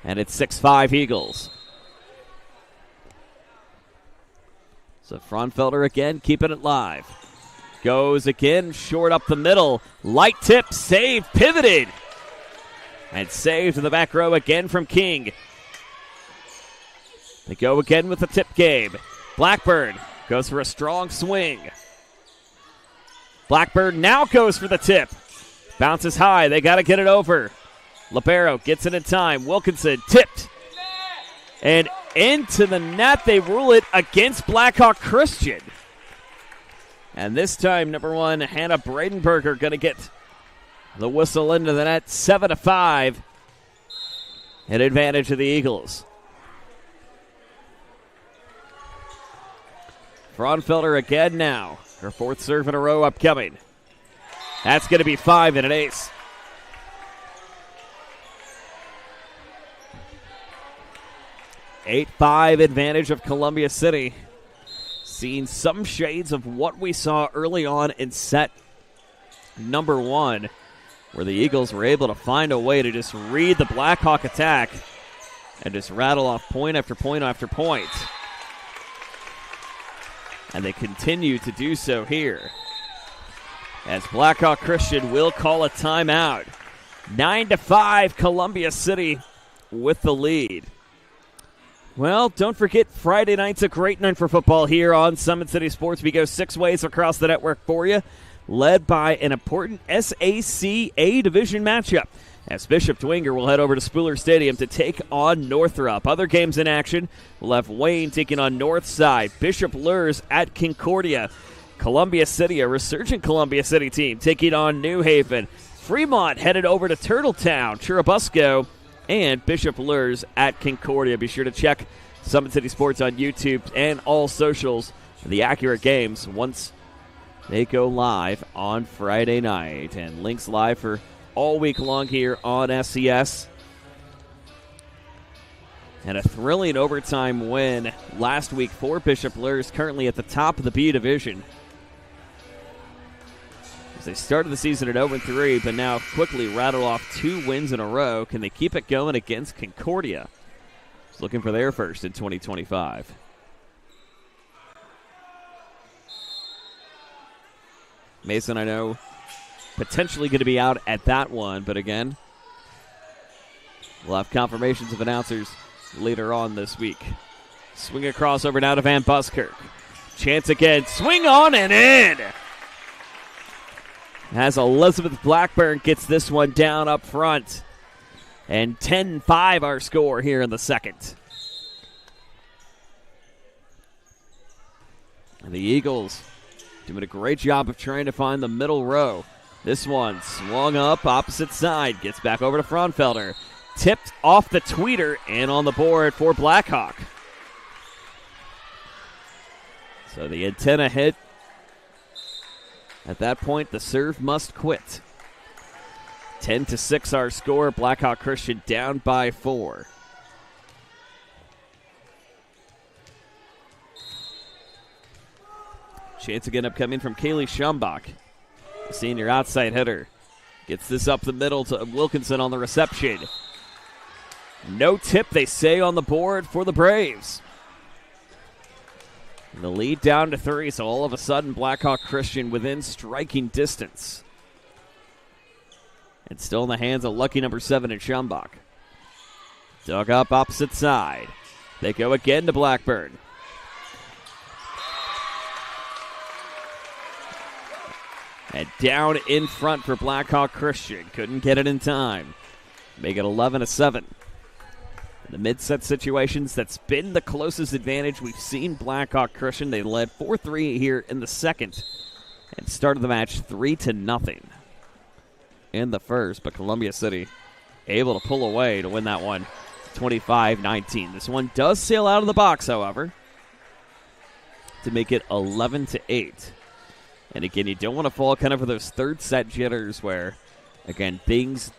And it's 6-5 Eagles. So Fraunfelder again keeping it live. Goes again, short up the middle. Light tip, save, pivoted. And saved to the back row again from King. They go again with the tip game. Blackburn goes for a strong swing. Blackburn now goes for the tip. Bounces high. They got to get it over. Libero gets it in time. Wilkinson tipped. And into the net. They rule it against Blackhawk Christian. And this time, number 1, Hannah Bradenberger going to get the whistle into the net. 7-5. An advantage of the Eagles. Fraunfelder again now. Her 4th serve in a row upcoming. That's going to be 5 and an ace. (8-5) advantage of Columbia City. Seeing some shades of what we saw early on in set number 1, where the Eagles were able to find a way to just read the Blackhawk attack and just rattle off point after point after point. And they continue to do so here, as Blackhawk Christian will call a timeout. 9-5, Columbia City with the lead. Well, don't forget, Friday night's a great night for football here on Summit City Sports. We go 6 ways across the network for you, led by an important SAC A division matchup, as Bishop Dwenger will head over to Spooler Stadium to take on Northrop. Other games in action, we'll have Wayne taking on Northside, Bishop Lures at Concordia, Columbia City, a resurgent Columbia City team, taking on New Haven, Fremont headed over to Turtletown, Churubusco, and Bishop Lures at Concordia. Be sure to check Summit City Sports on YouTube and all socials for the accurate games once they go live on Friday night. And links live for all week long here on SCS. And a thrilling overtime win last week for Bishop Lures, currently at the top of the B division. They started the season at 0-3, but now quickly rattled off 2 wins in a row. Can they keep it going against Concordia? Looking for their first in 2025. Mason, I know, potentially going to be out at that one, but again, we'll have confirmations of announcers later on this week. Swing across over now to Van Buskirk. Chance again. Swing on and in! As Elizabeth Blackburn gets this one down up front. And 10-5 our score here in the second. And the Eagles doing a great job of trying to find the middle row. This one swung up opposite side. Gets back over to Fraunfelder. Tipped off the tweeter and on the board for Blackhawk. So the antenna hit. At that point, the serve must quit. 10-6 our score. Blackhawk Christian down by 4. Chance again upcoming from Kaylee Schumbach, the senior outside hitter. Gets this up the middle to Wilkinson on the reception. No tip, they say, on the board for the Braves. The lead down to 3, so all of a sudden Blackhawk Christian within striking distance. And still in the hands of lucky number 7 in Schumbach. Dug up opposite side. They go again to Blackburn. And down in front for Blackhawk Christian. Couldn't get it in time. Make it 11-7. In the mid-set situations, that's been the closest advantage we've seen Blackhawk Christian. They led 4-3 here in the second and started the match 3-0 in the first. But Columbia City able to pull away to win that one 25-19. This one does sail out of the box, however, to make it 11-8. And again, you don't want to fall kind of for those third set jitters where, again, things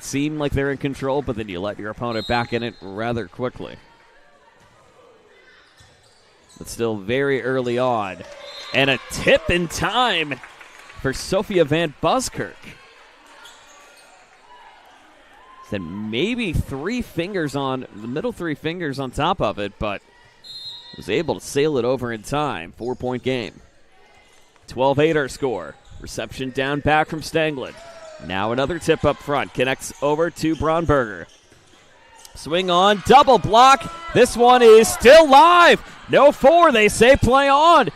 seem like they're in control, but then you let your opponent back in it rather quickly. But still very early on. And a tip in time for Sophia Van Buskirk. Then maybe 3 fingers on, the middle 3 fingers on top of it, but was able to sail it over in time. 4-point game. 12-8 our score. Reception down back from Stanglin. Now another tip up front. Connects over to Braunberger. Swing on. Double block. This one is still live. No 4. They say play on.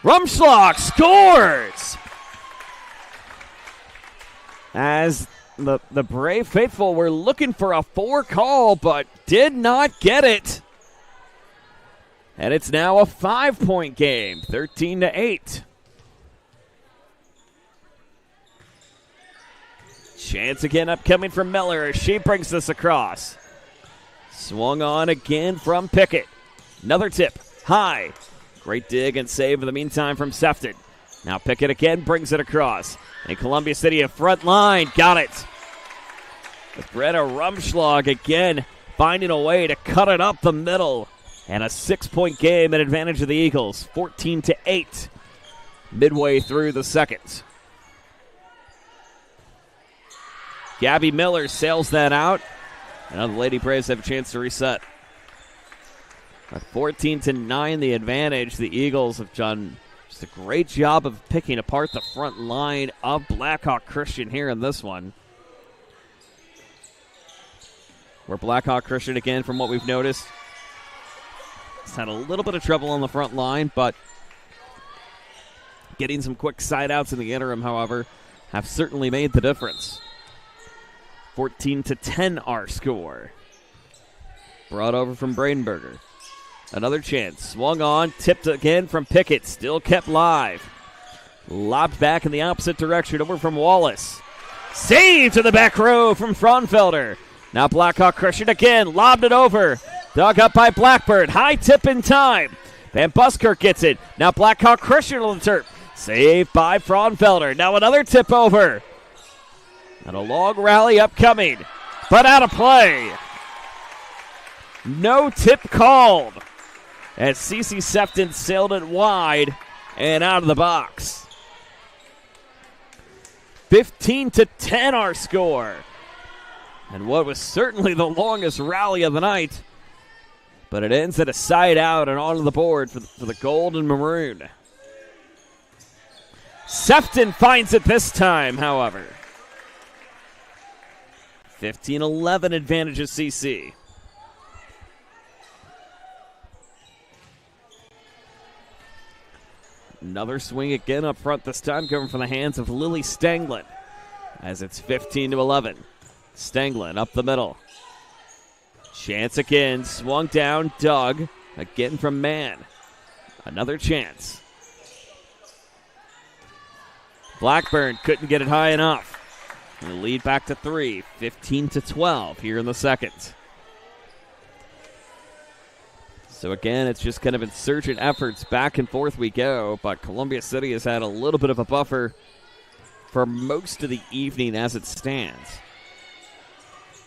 Rumschlag scores. As the Brave faithful were looking for a 4 call, but did not get it. And it's now a 5-point game. 13-8. Chance again upcoming from Miller as she brings this across. Swung on again from Pickett. Another tip. High. Great dig and save in the meantime from Sefton. Now Pickett again brings it across. And Columbia City a front line. Got it. With Greta Rumschlag again finding a way to cut it up the middle. And a 6-point game at advantage of the Eagles. 14-8. Midway through the second. Gabby Miller sails that out. And now the Lady Braves have a chance to reset. At 14-9, the advantage. The Eagles have done just a great job of picking apart the front line of Blackhawk Christian here in this one. Where Blackhawk Christian, again, from what we've noticed, has had a little bit of trouble on the front line, but getting some quick side outs in the interim, however, have certainly made the difference. 14-10 our score. Brought over from Bradenberger. Another chance. Swung on. Tipped again from Pickett. Still kept live. Lobbed back in the opposite direction. Over from Wallace. Save to the back row from Fraunfelder. Now Blackhawk Christian again. Lobbed it over. Dug up by Blackbird. High tip in time. Van Buskirk gets it. Now Blackhawk Christian on the turf. Saved by Fraunfelder. Now another tip over. And a long rally upcoming. But out of play. No tip called. As CC Sefton sailed it wide and out of the box. 15-10 our score. And what was certainly the longest rally of the night. But it ends at a side out and onto the board for the gold and maroon. Sefton finds it this time, however. 15-11 advantage of CC. Another swing again up front, this time coming from the hands of Lily Stanglin. As it's 15-11. Stanglin up the middle. Chance again, swung down, dug. Again from Mann. Another chance. Blackburn couldn't get it high enough. And the lead back to 3, 15-12 here in the second. So again, it's just kind of insurgent efforts. Back and forth we go, but Columbia City has had a little bit of a buffer for most of the evening as it stands.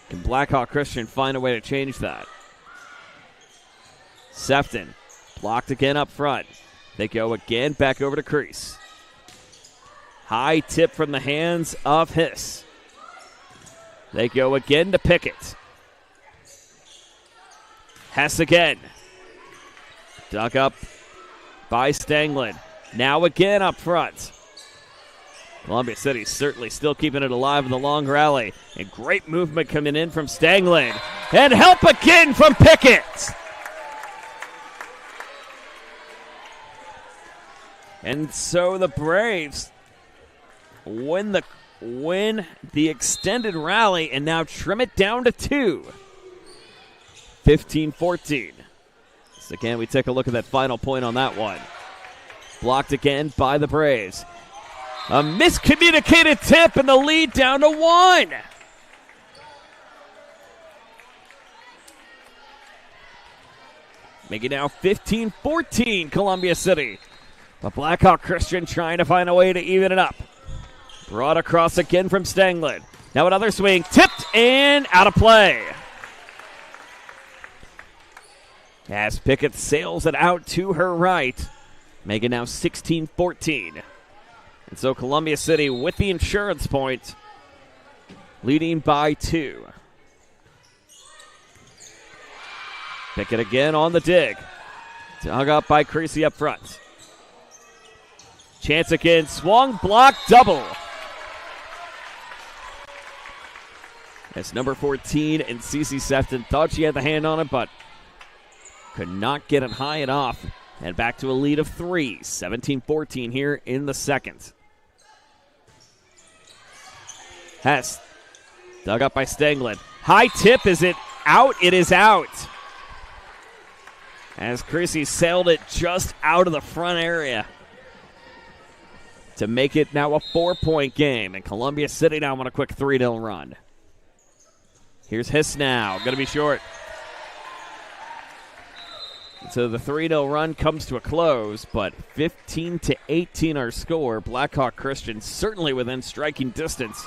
Can Blackhawk Christian find a way to change that? Sefton blocked again up front. They go again back over to Crease. High tip from the hands of Hiss. They go again to Pickett. Hess again. Dug up by Stanglin. Now again up front. Columbia City certainly still keeping it alive in the long rally. And great movement coming in from Stanglin. And help again from Pickett. And so the Braves win the extended rally and now trim it down to 2. 15-14. So again, we take a look at that final point on that one. Blocked again by the Braves. A miscommunicated tip and the lead down to 1. Making now 15-14 Columbia City. But Blackhawk Christian trying to find a way to even it up. Brought across again from Stanglin. Now another swing. Tipped and out of play. As Pickett sails it out to her right. Making now 16-14. And so Columbia City with the insurance point. Leading by 2. Pickett again on the dig. Dug up by Creasy up front. Chance again. Swung, blocked, double. As number 14 and CC Sefton thought she had the hand on it, but could not get it high enough. And back to a lead of 3. 17-14 here in the second. Hess. Dug up by Stanglin. High tip. Is it out? It is out. As Creasy sailed it just out of the front area to make it now a 4-point game. And Columbia City now on a quick 3-0 run. Here's Hiss now. Going to be short. So the 3-0 run comes to a close, but 15-18 our score. Blackhawk Christian certainly within striking distance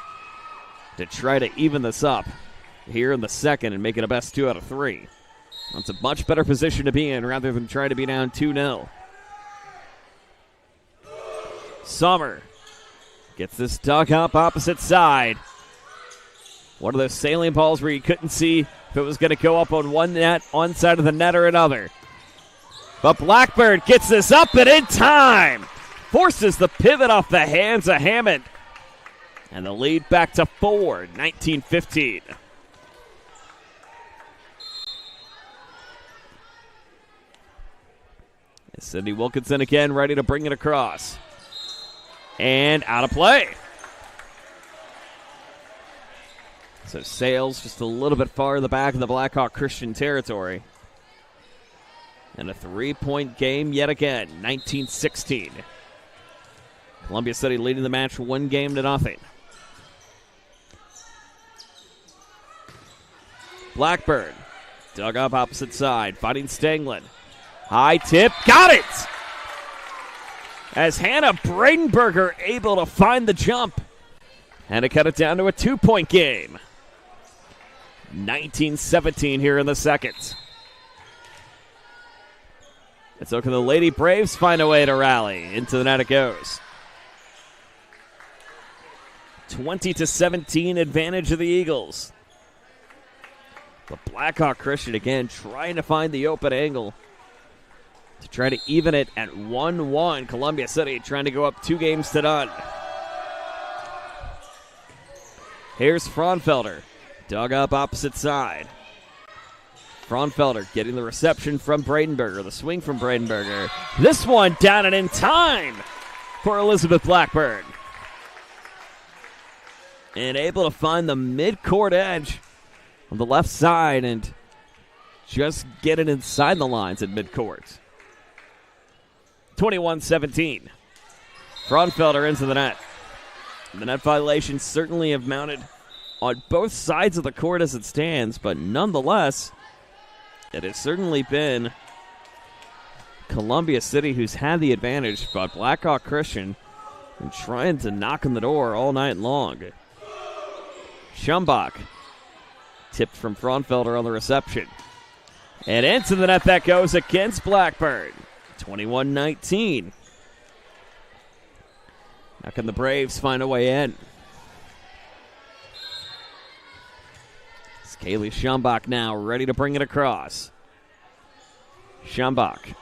to try to even this up here in the second and make it a best 2 out of 3. That's a much better position to be in rather than trying to be down 2-0. Summer gets this dug up opposite side. One of those sailing balls where you couldn't see if it was going to go up on one net, one side of the net or another. But Blackbird gets this up and in time. Forces the pivot off the hands of Hammond. And the lead back to 4, 19-15. Cindy Wilkinson again ready to bring it across. And out of play. So Sales just a little bit far in the back of the Blackhawk Christian territory. And a 3-point game yet again, 19-16. Columbia City leading the match 1-0. Blackburn dug up opposite side, fighting Stanglin. High tip, got it! As Hannah Bradenberger able to find the jump and to cut it down to a 2-point game. 19-17 here in the second. And so can the Lady Braves find a way to rally? Into the net it goes. 20-17 advantage of the Eagles. But Blackhawk Christian again trying to find the open angle to try to even it at 1-1. Columbia City trying to go up 2-0. Here's Fraunfelder. Dug up opposite side. Fraunfelder getting the reception from Bradenberger. The swing from Bradenberger. This one down and in time for Elizabeth Blackburn. And able to find the midcourt edge on the left side and just get it inside the lines at midcourt. 21-17. Fraunfelder into the net. The net violations certainly have mounted on both sides of the court as it stands, but nonetheless, it has certainly been Columbia City who's had the advantage, but Blackhawk Christian been trying to knock on the door all night long. Schumbach tipped from Fraunfelder on the reception. And into the net that goes against Blackburn. 21-19. Now can the Braves find a way in? It's Kaylee Schumbach now ready to bring it across. Schumbach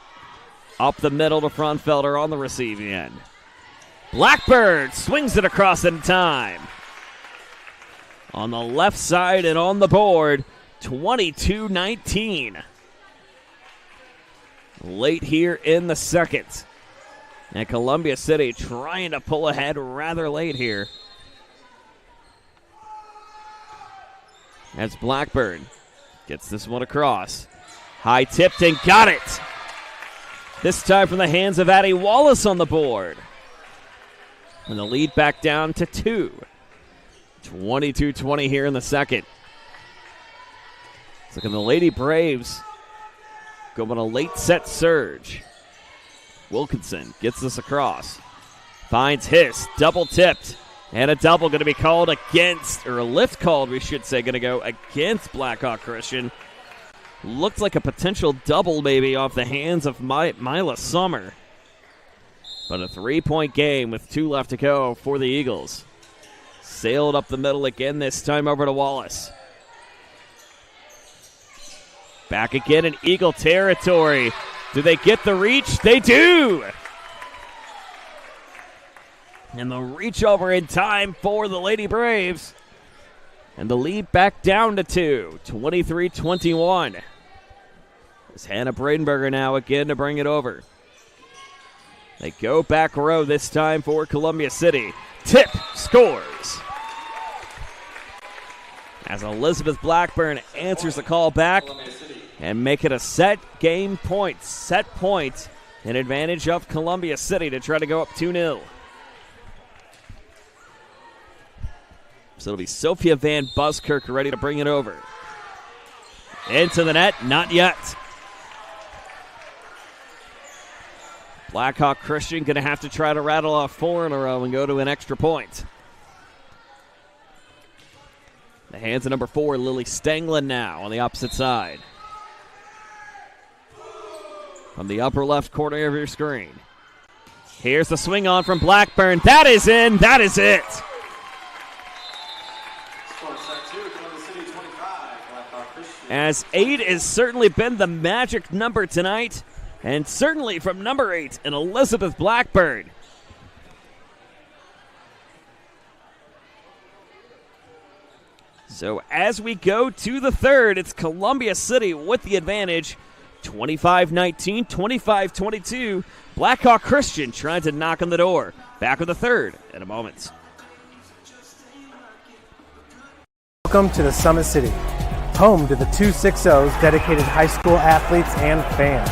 up the middle to Fraunfelder on the receiving end. Blackbird swings it across in time. On the left side and on the board, 22-19. Late here in the second. And Columbia City trying to pull ahead rather late here. As Blackburn gets this one across. High tipped and got it. This time from the hands of Addie Wallace on the board. And the lead back down to 2. 22-20 here in the second. So can the Lady Braves go on a late set surge. Wilkinson gets this across. Finds Hiss, double tipped. And a double going to be called against, or a lift called, we should say, going to go against Blackhawk Christian. Looked like a potential double maybe off the hands of Mila Summer. But a 3-point game with 2 left to go for the Eagles. Sailed up the middle again, this time over to Wallace. Back again in Eagle territory. Do they get the reach? They do! And the reach over in time for the Lady Braves. And the lead back down to 2, 23-21. It's Hannah Bradenberger now again to bring it over. They go back row this time for Columbia City. Tip scores. As Elizabeth Blackburn answers the call back and make it a set game point. Set point in advantage of Columbia City to try to go up 2-0. So it'll be Sophia Van Buskirk ready to bring it over. Into the net, not yet. Blackhawk Christian going to have to try to rattle off 4 in a row and go to an extra point. The hands of number 4, Lily Stanglin now on the opposite side. From the upper left corner of your screen. Here's the swing on from Blackburn. That is in. That is it. As 8 has certainly been the magic number tonight, and certainly from number 8 in Elizabeth Blackburn. So as we go to the third, it's Columbia City with the advantage. 25-19, 25-22. Blackhawk Christian trying to knock on the door. Back with the third in a moment. Welcome to the Summit City, home to the 260's dedicated high school athletes and fans.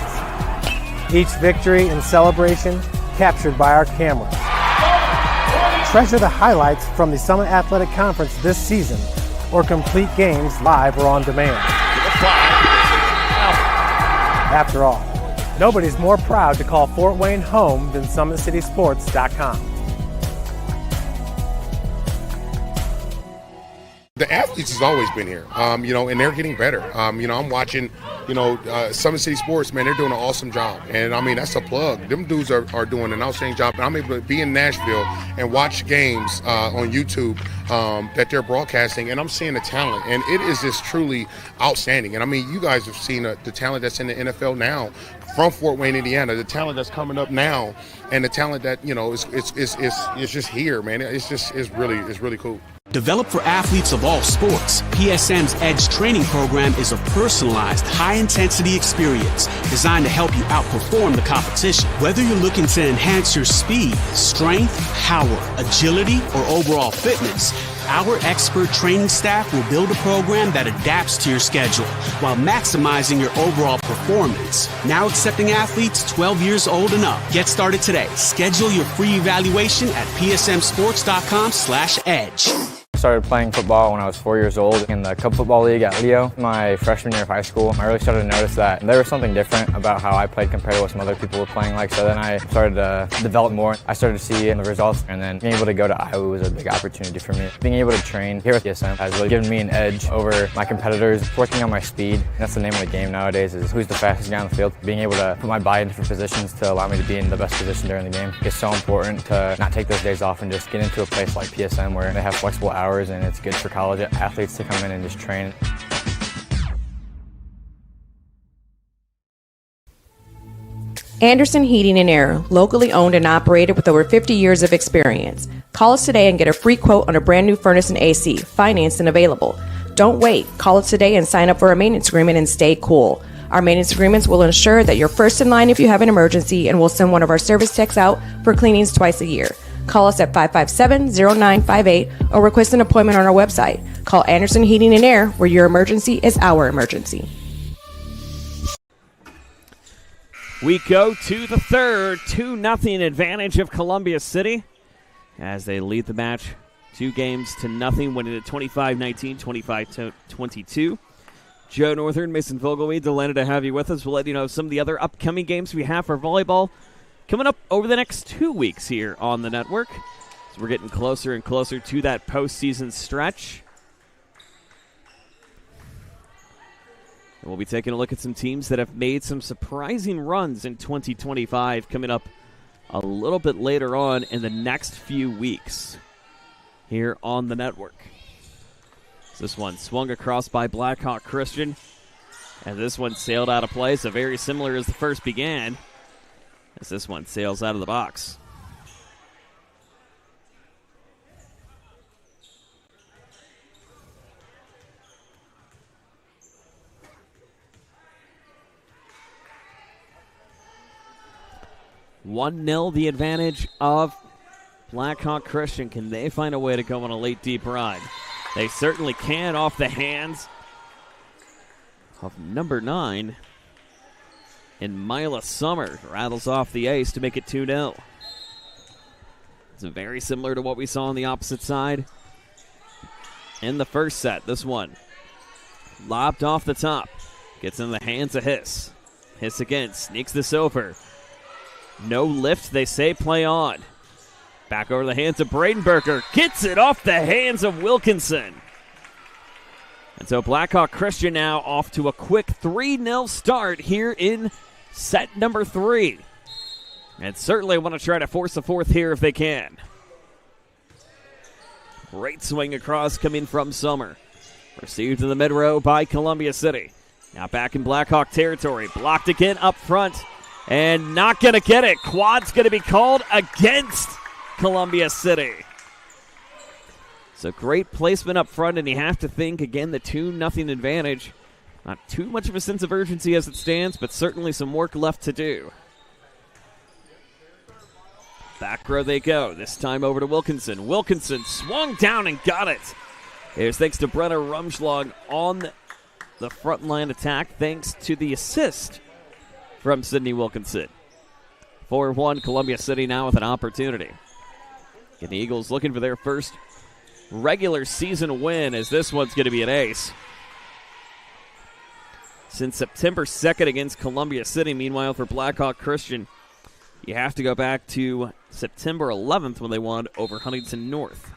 Each victory and celebration captured by our cameras. Treasure the highlights from the Summit Athletic Conference this season, or complete games live or on demand. After all, nobody's more proud to call Fort Wayne home than SummitCitySports.com. The athletes has always been here, and they're getting better. I'm watching, Summit City Sports, man, they're doing an awesome job. And, that's a plug. Them dudes are doing an outstanding job. And I'm able to be in Nashville and watch games on YouTube that they're broadcasting, and I'm seeing the talent. And it is just truly outstanding. And, you guys have seen the talent that's in the NFL now from Fort Wayne, Indiana, the talent that's coming up now, and the talent that, is just here, man. It's really cool. Developed for athletes of all sports, PSM's Edge training program is a personalized, high-intensity experience designed to help you outperform the competition. Whether you're looking to enhance your speed, strength, power, agility, or overall fitness, our expert training staff will build a program that adapts to your schedule while maximizing your overall performance. Now accepting athletes 12 years old and up. Get started today. Schedule your free evaluation at psmsports.com/edge. I started playing football when I was 4 years old in the Cup Football League at Leo. My freshman year of high school, I really started to notice that there was something different about how I played compared to what some other people were playing like. So then I started to develop more. I started to see the results, and then being able to go to Iowa was a big opportunity for me. Being able to train here at PSM has really given me an edge over my competitors. Working on my speed, that's the name of the game nowadays, is who's the fastest guy on the field. Being able to put my body in different positions to allow me to be in the best position during the game is so important to not take those days off and just get into a place like PSM where they have flexible hours, and it's good for college athletes to come in and just train. Anderson Heating and Air, locally owned and operated with over 50 years of experience. Call us today and get a free quote on a brand new furnace and AC, financed and available. Don't wait. Call us today and sign up for a maintenance agreement and stay cool. Our maintenance agreements will ensure that you're first in line if you have an emergency, and we'll send one of our service techs out for cleanings twice a year. Call us at 557-0958 or request an appointment on our website. Call Anderson Heating and Air, where your emergency is our emergency. We go to the third, 2-0 advantage of Columbia City as they lead the match 2-0, winning it 25-19, 25-22. Joe Northern, Mason Vogelweed, delighted to have you with us. We'll let you know some of the other upcoming games we have for volleyball coming up over the next 2 weeks here on the network. So we're getting closer and closer to that postseason stretch. And we'll be taking a look at some teams that have made some surprising runs in 2025 coming up a little bit later on in the next few weeks here on the network. This one swung across by Blackhawk Christian, and this one sailed out of play, so very similar as the first began, as this one sails out of the box. (1-0) the advantage of Blackhawk Christian. Can they find a way to go on a late deep ride? They certainly can, off the hands of number 9. And Mila Summer rattles off the ace to make it 2-0. It's very similar to what we saw on the opposite side in the first set. This one lobbed off the top. Gets in the hands of Hiss. Hiss again, sneaks this over. No lift, they say play on. Back over the hands of Bradenberger. Gets it off the hands of Wilkinson. And so Blackhawk Christian now off to a quick 3-0 start here in set number 3. And certainly want to try to force a fourth here if they can. Great swing across coming from Summer. Received in the mid-row by Columbia City. Now back in Blackhawk territory. Blocked again up front. And not going to get it. Quad's going to be called against Columbia City. So great placement up front, and you have to think, again, the 2-0 advantage. Not too much of a sense of urgency as it stands, but certainly some work left to do. Back row they go. This time over to Wilkinson. Wilkinson swung down and got it. Here's thanks to Brenner Rumschlag on the front line attack, thanks to the assist from Sidney Wilkinson. 4-1, Columbia City now with an opportunity. And the Eagles looking for their first regular season win, as this one's going to be an ace. Since September 2nd against Columbia City, meanwhile, for Blackhawk Christian, you have to go back to September 11th when they won over Huntington North.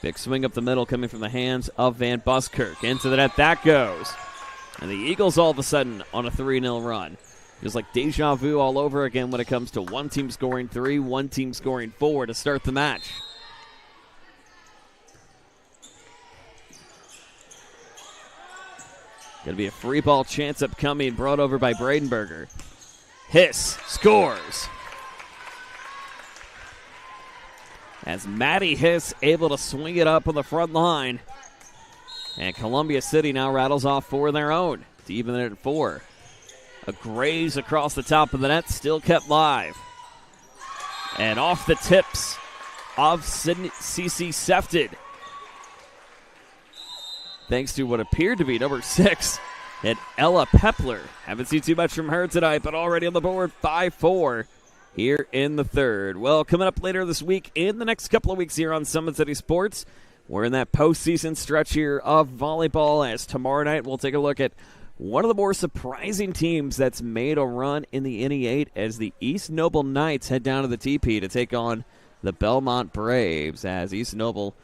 Big swing up the middle coming from the hands of Van Buskirk. Into the net that goes. And the Eagles all of a sudden on a 3-0 run. Feels like deja vu all over again when it comes to one team scoring 3, one team scoring 4 to start the match. Going to be a free ball chance upcoming, brought over by Bradenberger. Hiss scores. As Matty Hiss able to swing it up on the front line. And Columbia City now rattles off 4 of their own to even it at 4. A graze across the top of the net, still kept live. And off the tips of C.C. Sefted. Thanks to what appeared to be number 6, and Ella Pepler. Haven't seen too much from her tonight, but already on the board, 5-4 here in the third. Well, coming up later this week, in the next couple of weeks here on Summit City Sports, we're in that postseason stretch here of volleyball, as tomorrow night we'll take a look at one of the more surprising teams that's made a run in the NE8 as the East Noble Knights head down to the TP to take on the Belmont Braves, as East Noble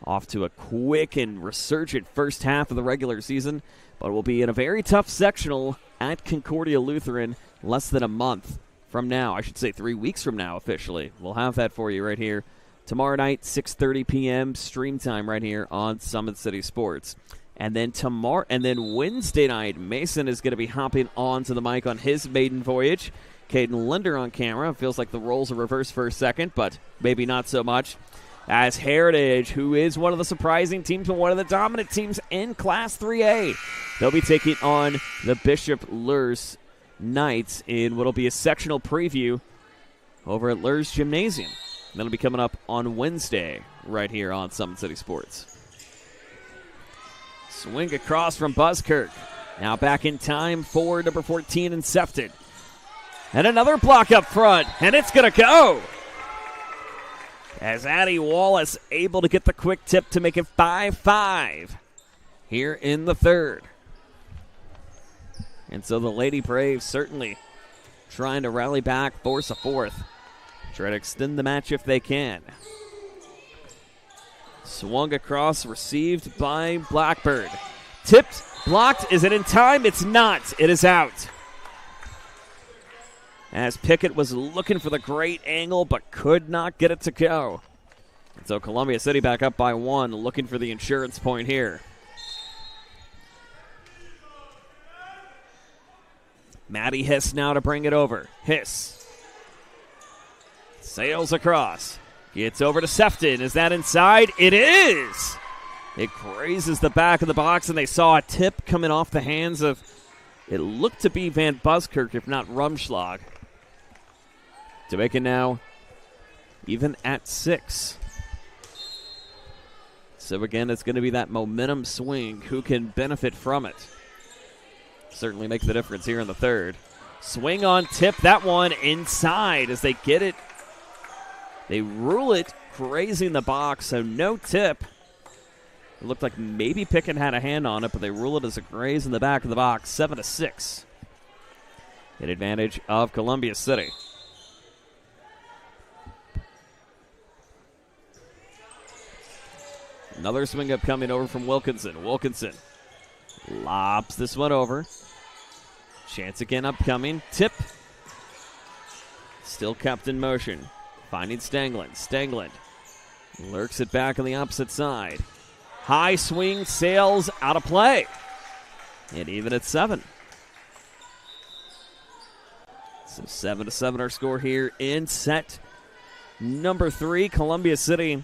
off to a quick and resurgent first half of the regular season, but will be in a very tough sectional at Concordia Lutheran less than a month from now. I should say 3 weeks from now officially. We'll have that for you right here tomorrow night, 6:30 p.m. stream time right here on Summit City Sports. And then Wednesday night, Mason is going to be hopping onto the mic on his maiden voyage. Caden Linder on camera. Feels like the roles are reversed for a second, but maybe not so much. As Heritage, who is one of the surprising teams and one of the dominant teams in Class 3A, they'll be taking on the Bishop Lurs Knights in what will be a sectional preview over at Lurs Gymnasium. That'll be coming up on Wednesday right here on Summit City Sports. Swing across from Buskirk. Now back in time for number 14 and Sefton. And another block up front, and it's going to go. As Addie Wallace able to get the quick tip to make it 5-5 here in the third. And so the Lady Braves certainly trying to rally back, force a fourth. Try to extend the match if they can. Swung across, received by Blackbird. Tipped, blocked. Is it in time? It's not. It is out. As Pickett was looking for the great angle, but could not get it to go. And so Columbia City back up by 1, looking for the insurance point here. Maddie Hiss now to bring it over. Hiss sails across. Gets over to Sefton. Is that inside? It is! It grazes the back of the box, and they saw a tip coming off the hands of, it looked to be Van Buskirk, if not Rumschlag. To make it now even at 6. So again, it's going to be that momentum swing. Who can benefit from it? Certainly make the difference here in the third. Swing on tip. That one inside as they get it. They rule it grazing the box, so no tip. It looked like maybe Pickett had a hand on it, but they rule it as a graze in the back of the box, 7-6. in advantage of Columbia City. Another swing up coming over from Wilkinson. Wilkinson lobs this one over. Chance again upcoming. Tip. Still kept in motion. Finding Stanglin. Stanglin lurks it back on the opposite side. High swing, sails out of play. And even at 7. So 7-7 our score here in set number 3. Columbia City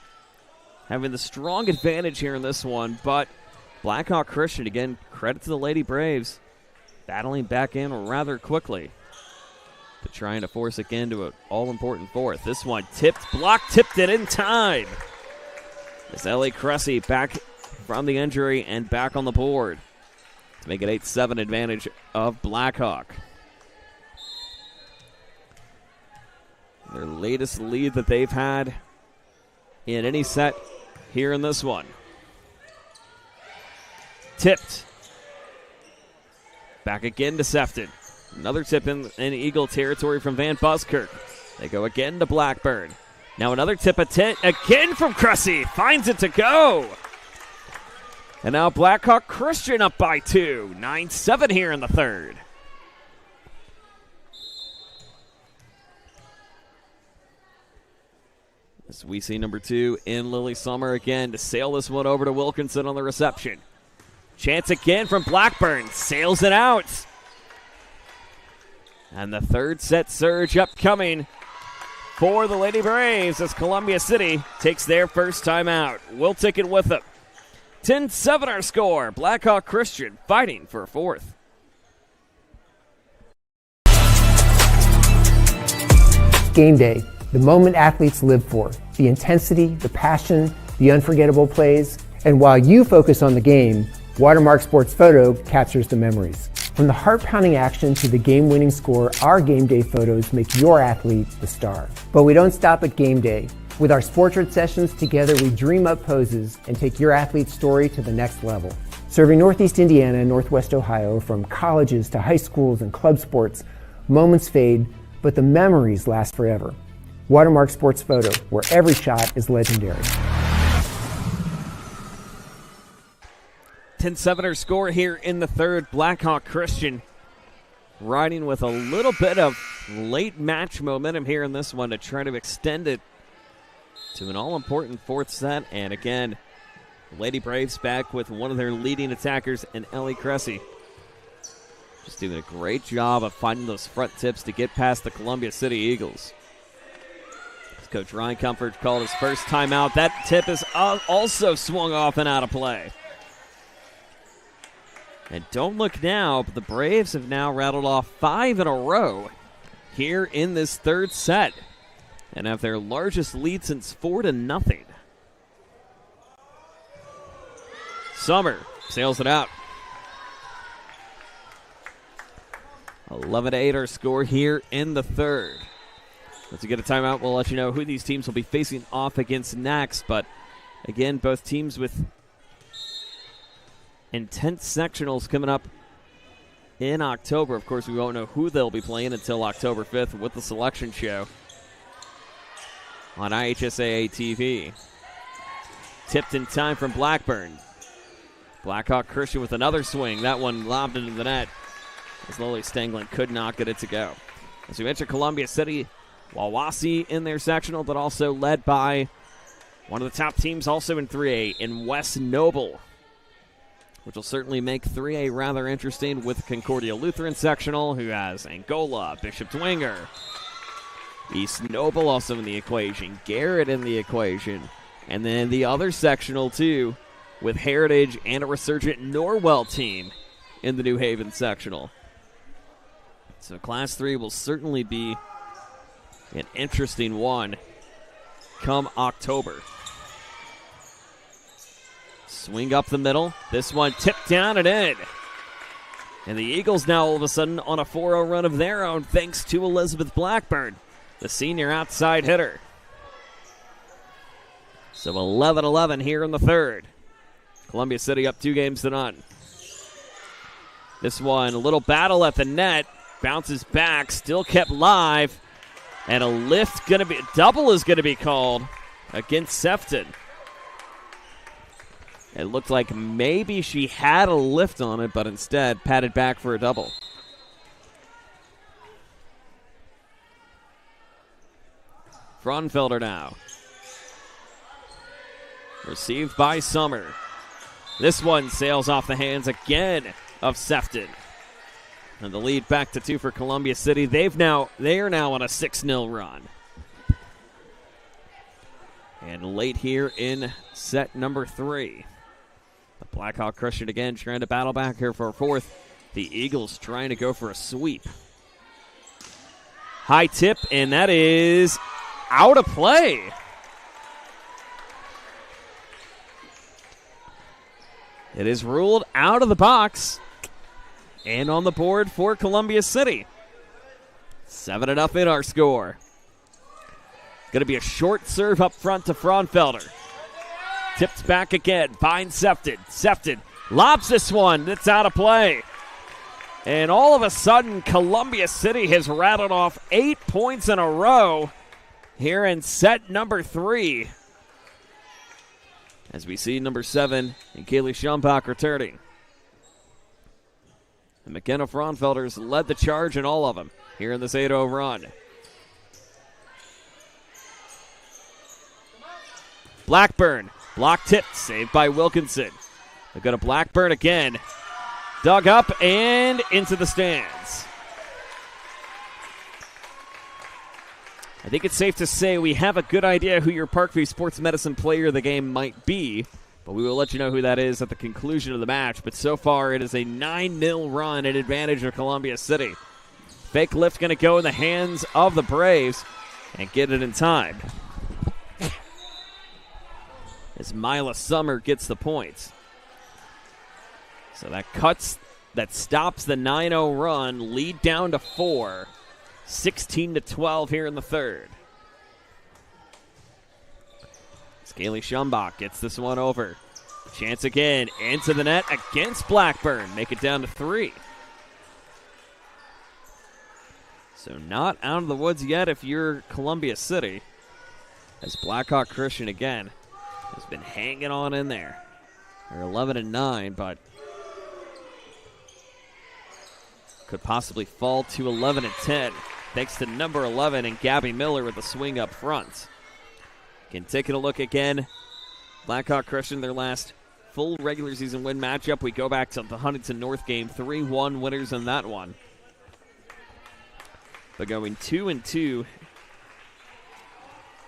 having the strong advantage here in this one, but Blackhawk Christian, again, credit to the Lady Braves, battling back in rather quickly to trying to force again to an all-important fourth. This one tipped, blocked, tipped it in time. As Ellie Cressy back from the injury and back on the board to make it 8-7 advantage of Blackhawk. Their latest lead that they've had in any set here in this one. Tipped. Back again to Sefton. Another tip in Eagle territory from Van Buskirk. They go again to Blackburn. Now another tip again from Cressy. Finds it to go. And now Blackhawk Christian up by 2. 9-7 here in the third. As we see number 2 in Lily Summer again to sail this one over to Wilkinson on the reception. Chance again from Blackburn. Sails it out. And the third set surge upcoming for the Lady Braves as Columbia City takes their first time out. We'll take it with them. 10-7 our score. Blackhawk Christian fighting for a fourth. Game day, the moment athletes live for, the intensity, the passion, the unforgettable plays, and while you focus on the game, Watermark Sports Photo captures the memories. From the heart-pounding action to the game-winning score, our game day photos make your athlete the star. But we don't stop at game day. With our Sportrait sessions, together we dream up poses and take your athlete's story to the next level. Serving Northeast Indiana and Northwest Ohio, from colleges to high schools and club sports, moments fade, but the memories last forever. Watermark Sports Photo, where every shot is legendary. 10-7 our score here in the third. Blackhawk Christian riding with a little bit of late match momentum here in this one to try to extend it to an all-important fourth set. And again, Lady Braves back with one of their leading attackers in Ellie Cressy. Just doing a great job of finding those front tips to get past the Columbia City Eagles. Coach Ryan Comfort called his first timeout. That tip is also swung off and out of play. And don't look now, but the Braves have now rattled off 5 in a row here in this third set and have their largest lead since 4-0. Summer sails it out. 11-8 our score here in the third. Once we get a timeout, we'll let you know who these teams will be facing off against next. But again, both teams with intense sectionals coming up in October. Of course, we won't know who they'll be playing until October 5th with the selection show on IHSAA TV. Tipped in time from Blackburn. Blackhawk Christian with another swing. That one lobbed into the net as Lily Stanglin could not get it to go. As we mentioned, Columbia City, Wawasee in their sectional, but also led by one of the top teams also in 3A in West Noble, which will certainly make 3A rather interesting with Concordia Lutheran sectional, who has Angola, Bishop Dwenger, East Noble also in the equation, Garrett in the equation, and then the other sectional too with Heritage and a resurgent Norwell team in the New Haven sectional. So Class 3 will certainly be an interesting one come October. Swing up the middle. This one tipped down and in. And the Eagles now all of a sudden on a 4-0 run of their own thanks to Elizabeth Blackburn, the senior outside hitter. So 11-11 here in the third. Columbia City up 2-0. This one, a little battle at the net. bounces back, still kept live, and a double is going to be called against Sefton. It looked like maybe she had a lift on it, but instead patted back for a double. Fraunfelder now. Received by Summer. This one sails off the hands again of Sefton. And the lead back to 2 for Columbia City. They are now on a 6-0 run. And late here in set number 3. The Blackhawk Christian again trying to battle back here for a fourth. The Eagles trying to go for a sweep. High tip, and that is out of play. It is ruled out of the box and on the board for Columbia City. 7-0 our score. Going to be a short serve up front to Fraunfelder. Tipped back again, finds Sefton. Sefton lobs this one, that's out of play. And all of a sudden, Columbia City has rattled off 8 points in a row here in set number 3. As we see number 7 and Kaylee Schumbach returning. And McKenna Fraunfelder's led the charge in all of them here in this 8-0 run. Blackburn, block tip, saved by Wilkinson. They've got a Blackburn again. Dug up and into the stands. I think it's safe to say we have a good idea who your Parkview Sports Medicine player of the game might be, but we will let you know who that is at the conclusion of the match. But so far, it is a 9-0 run in advantage of Columbia City. Fake lift going to go in the hands of the Braves and get it in time. As Mila Summer gets the points. So that stops the 9-0 run, lead down to 4. 16-12 here in the third. Kaylee Schumbach gets this one over. Chance again into the net against Blackburn. Make it down to 3. So not out of the woods yet if you're Columbia City. As Blackhawk Christian again has been hanging on in there. They're 11-9, but could possibly fall to 11-10. Thanks to number 11 and Gabby Miller with the swing up front. Again, taking a look again. Blackhawk Christian, their last full regular season win matchup. We go back to the Huntington North game. 3-1 winners in that one. But going 2-2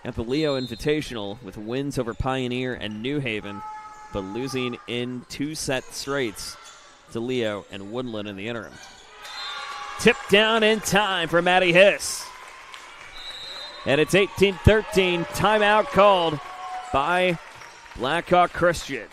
at the Leo Invitational with wins over Pioneer and New Haven, but losing in 2 set straights to Leo and Woodland in the interim. Tipped down in time for Maddie Hiss. And it's 18-13. Timeout called by Blackhawk Christian.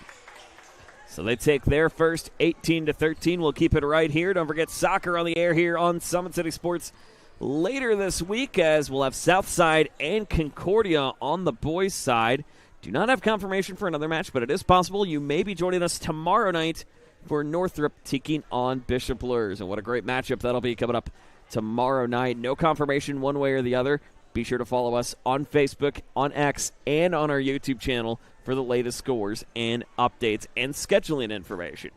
So they take their first 18-13. We'll keep it right here. Don't forget soccer on the air here on Summit City Sports later this week, as we'll have Southside and Concordia on the boys' side. Do not have confirmation for another match, but it is possible you may be joining us tomorrow night for Northrop taking on Bishop Luers. And what a great matchup that'll be coming up tomorrow night. No confirmation one way or the other. Be sure to follow us on Facebook, on X, and on our YouTube channel for the latest scores and updates and scheduling information.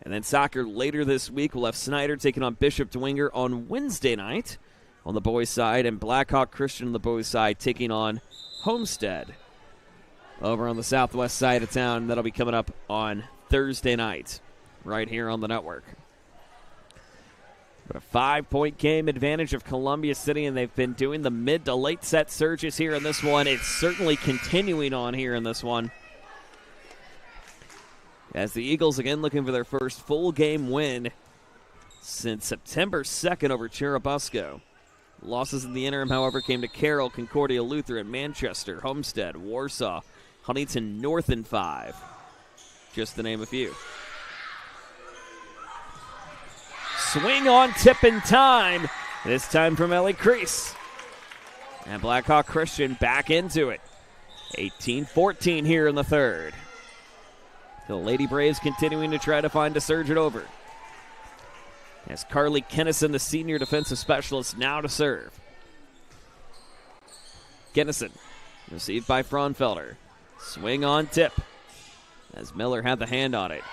And then soccer later this week. We'll have Snyder taking on Bishop Dwenger on Wednesday night on the boys' side, and Blackhawk Christian on the boys' side taking on Homestead over on the southwest side of town. That'll be coming up on Thursday night right here on the network. But a 5-point game advantage of Columbia City, and they've been doing the mid to late set surges here in this one. It's certainly continuing on here in this one. As the Eagles again looking for their first full game win since September 2nd over Churubusco. Losses in the interim, however, came to Carroll, Concordia Lutheran, Manchester, Homestead, Warsaw, Huntington North in 5. Just to name a few. Swing on tip in time. This time from Ellie Crease. And Blackhawk Christian back into it. 18-14 here in the third. The Lady Braves continuing to try to find a surge it over. As Carly Kennison, the senior defensive specialist, now to serve. Kennison, received by Fraunfelder. Swing on tip, as Miller had the hand on it.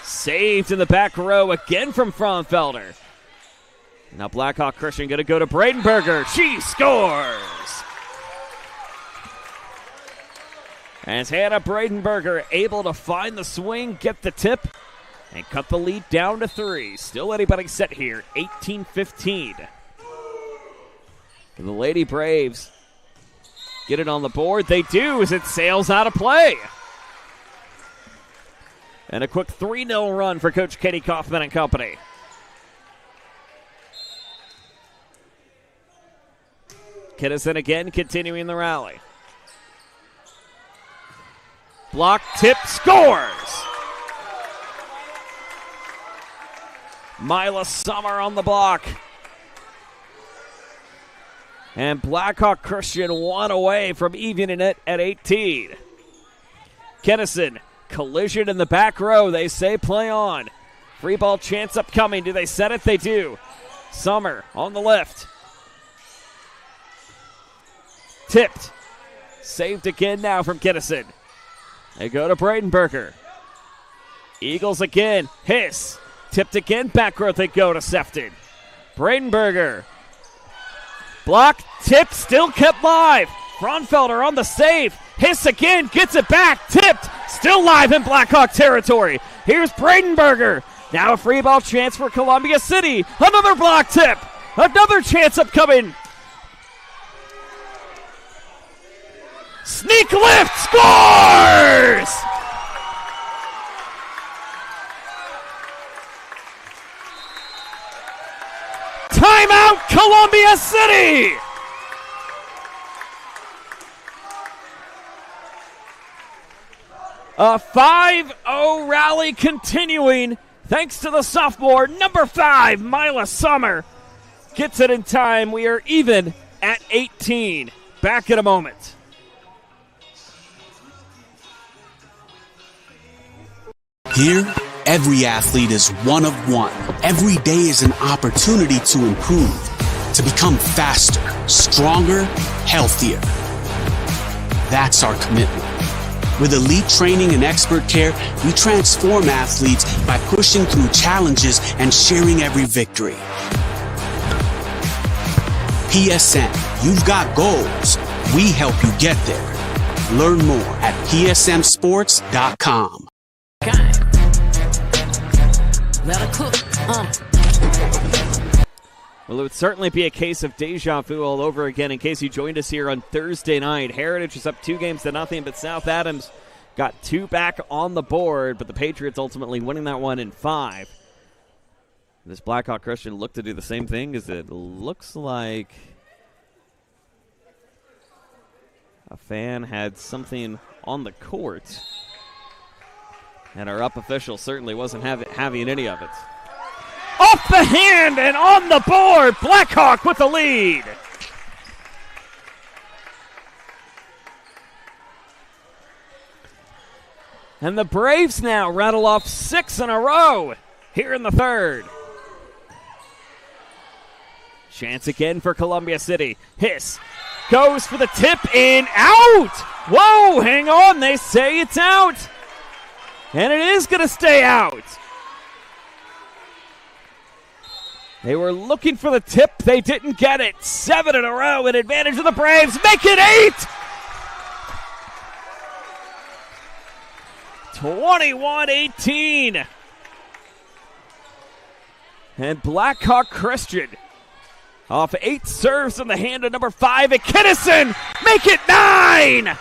Saved in the back row again from Fraunfelder. Now Blackhawk Christian going to go to Bradenberger. She scores! As Hannah Bradenberger able to find the swing, get the tip, and cut the lead down to 3. Still anybody set here, 18-15. And the Lady Braves get it on the board. They do as it sails out of play. And a quick 3-0 run for Coach Katie Kaufman and company. Kennison again continuing the rally. Block, tip, scores! Mila Summer on the block. And Blackhawk Christian one away from evening it at 18. Kennison, collision in the back row. They say play on. Free ball chance upcoming. Do they set it? They do. Summer on the left. Tipped. Saved again now from Kennison. They go to Bradenberger. Eagles again. Hiss. Tipped again. Back row they go to Sefton. Bradenberger. Block. Tip. Still kept live. Fraunfelder on the save. Hiss again. Gets it back. Tipped. Still live in Blackhawk territory. Here's Bradenberger. Now a free ball chance for Columbia City. Another block tip. Another chance upcoming. Sneak lift, scores! Timeout, Columbia City! A 5-0 rally continuing thanks to the sophomore, number 5, Mila Summer. Gets it in time. We are even at 18. Back in a moment. Here, every athlete is one of one. Every day is an opportunity to improve, to become faster, stronger, healthier. That's our commitment. With elite training and expert care, we transform athletes by pushing through challenges and sharing every victory. PSM, you've got goals. We help you get there. Learn more at psmsports.com. Let her cook. Well, it would certainly be a case of deja vu all over again in case you joined us here on Thursday night. Heritage is up 2-0, but South Adams got 2 back on the board, but the Patriots ultimately winning that one in 5. This Blackhawk Christian looked to do the same thing as it looks like a fan had something on the court. And our up official certainly wasn't having any of it. Off the hand and on the board. Blackhawk with the lead. And the Braves now rattle off 6 in a row here in the third. Chance again for Columbia City. Hiss goes for the tip in, out. Whoa, hang on. They say it's out. And it is going to stay out. They were looking for the tip. They didn't get it. 7 in a row. An advantage of the Braves. Make it 8. 21-18. And Blackhawk Christian off 8 serves in the hand of number 5 at Kennison. Make it 9.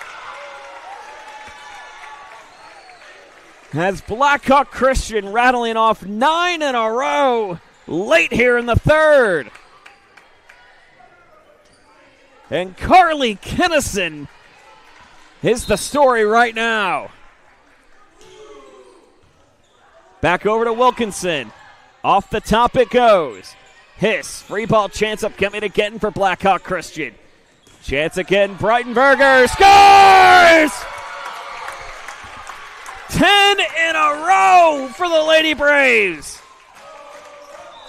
As Blackhawk Christian rattling off 9 in a row late here in the third. And Carly Kennison is the story right now. Back over to Wilkinson. Off the top it goes. Hiss, free ball chance upcoming again for Blackhawk Christian. Chance again, Breitenberger scores! 10 in a row for the Lady Braves.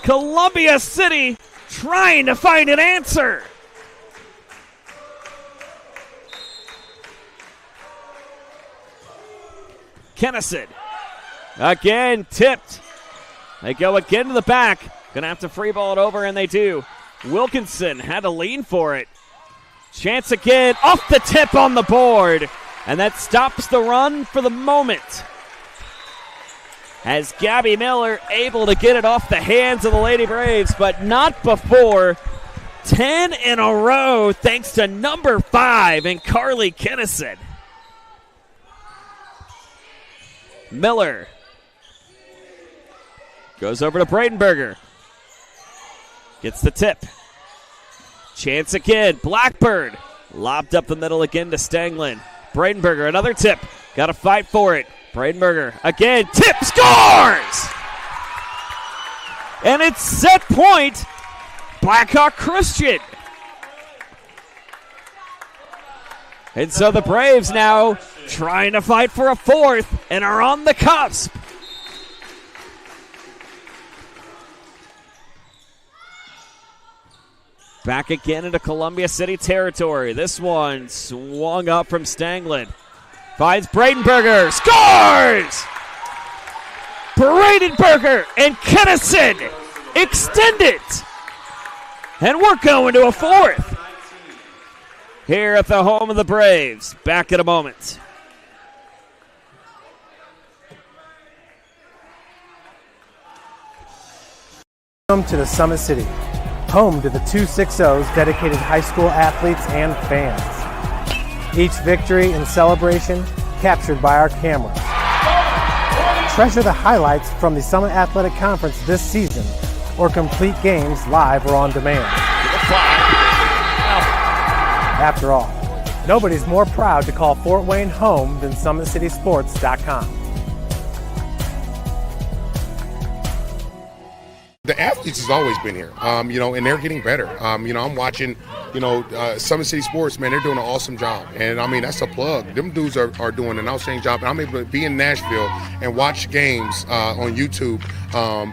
Columbia City trying to find an answer. Kennison again tipped. They go again to the back. Gonna have to free ball it over, and they do. Wilkinson had to lean for it. Chance again, off the tip on the board. And that stops the run for the moment. As Gabby Miller able to get it off the hands of the Lady Braves, but not before 10 in a row thanks to number 5 and Carly Kennison. Miller goes over to Bradenberger. Gets the tip. Chance again. Blackbird lobbed up the middle again to Stanglin. Bradenberger, another tip. Got to fight for it. Bradenberger again. Tip, scores! And it's set point. Blackhawk Christian. And so the Braves now trying to fight for a fourth and are on the cusp. Back again into Columbia City territory. This one swung up from Stanglin. Finds Bradenberger. Scores! Bradenberger and Kennison extend it. And we're going to a fourth. Here at the home of the Braves. Back in a moment. Welcome to the Summit City, home to the 260s dedicated high school athletes and fans. Each victory and celebration captured by our cameras. Treasure the highlights from the Summit Athletic Conference this season or complete games live or on demand. After all, nobody's more proud to call Fort Wayne home than SummitCitySports.com. The athletes has always been here, and they're getting better. I'm watching, Summit City Sports, man, they're doing an awesome job. And, that's a plug. Them dudes are doing an outstanding job. And I'm able to be in Nashville and watch games on YouTube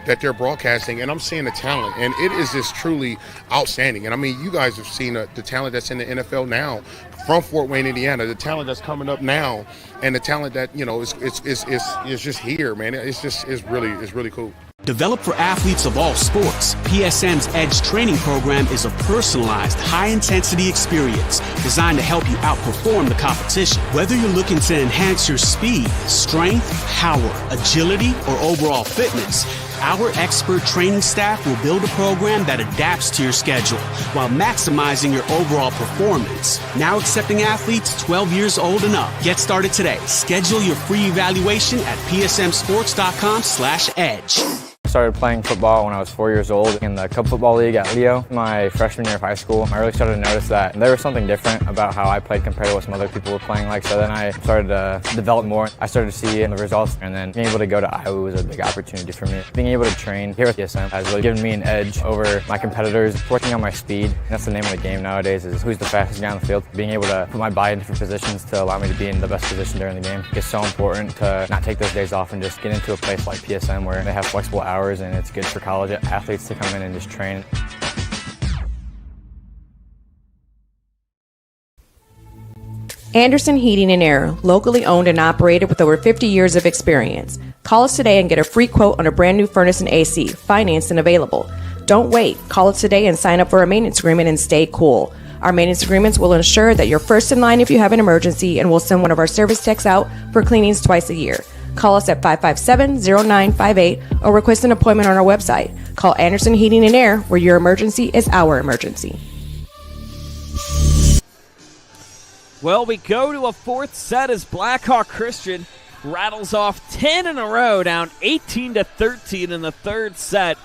that they're broadcasting, and I'm seeing the talent. And it is just truly outstanding. And, you guys have seen the talent that's in the NFL now from Fort Wayne, Indiana, the talent that's coming up now, and the talent that, is just here, man. It's really cool. Developed for athletes of all sports, PSM's Edge training program is a personalized, high-intensity experience designed to help you outperform the competition. Whether you're looking to enhance your speed, strength, power, agility, or overall fitness, our expert training staff will build a program that adapts to your schedule while maximizing your overall performance. Now accepting athletes 12 years old and up. Get started today. Schedule your free evaluation at psmsports.com/edge. I started playing football when I was 4 years old in the Cup Football League at Leo. My freshman year of high school, I really started to notice that there was something different about how I played compared to what some other people were playing like. So then I started to develop more. I started to see the results, and then being able to go to Iowa was a big opportunity for me. Being able to train here at PSM has really given me an edge over my competitors. Working on my speed, and that's the name of the game nowadays, is who's the fastest guy on the field. Being able to put my body in different positions to allow me to be in the best position during the game is so important to not take those days off and just get into a place like PSM where they have flexible hours, and it's good for college athletes to come in and just train. Anderson Heating and Air, locally owned and operated with over 50 years of experience. Call us today and get a free quote on a brand new furnace and AC, financed and available. Don't wait. Call us today and sign up for a maintenance agreement and stay cool. Our maintenance agreements will ensure that you're first in line if you have an emergency, and we'll send one of our service techs out for cleanings twice a year. Call us at 557-0958 or request an appointment on our website. Call Anderson Heating and Air, where your emergency is our emergency. Well, we go to a fourth set as Blackhawk Christian rattles off 10 in a row, down 18-13 in the third set.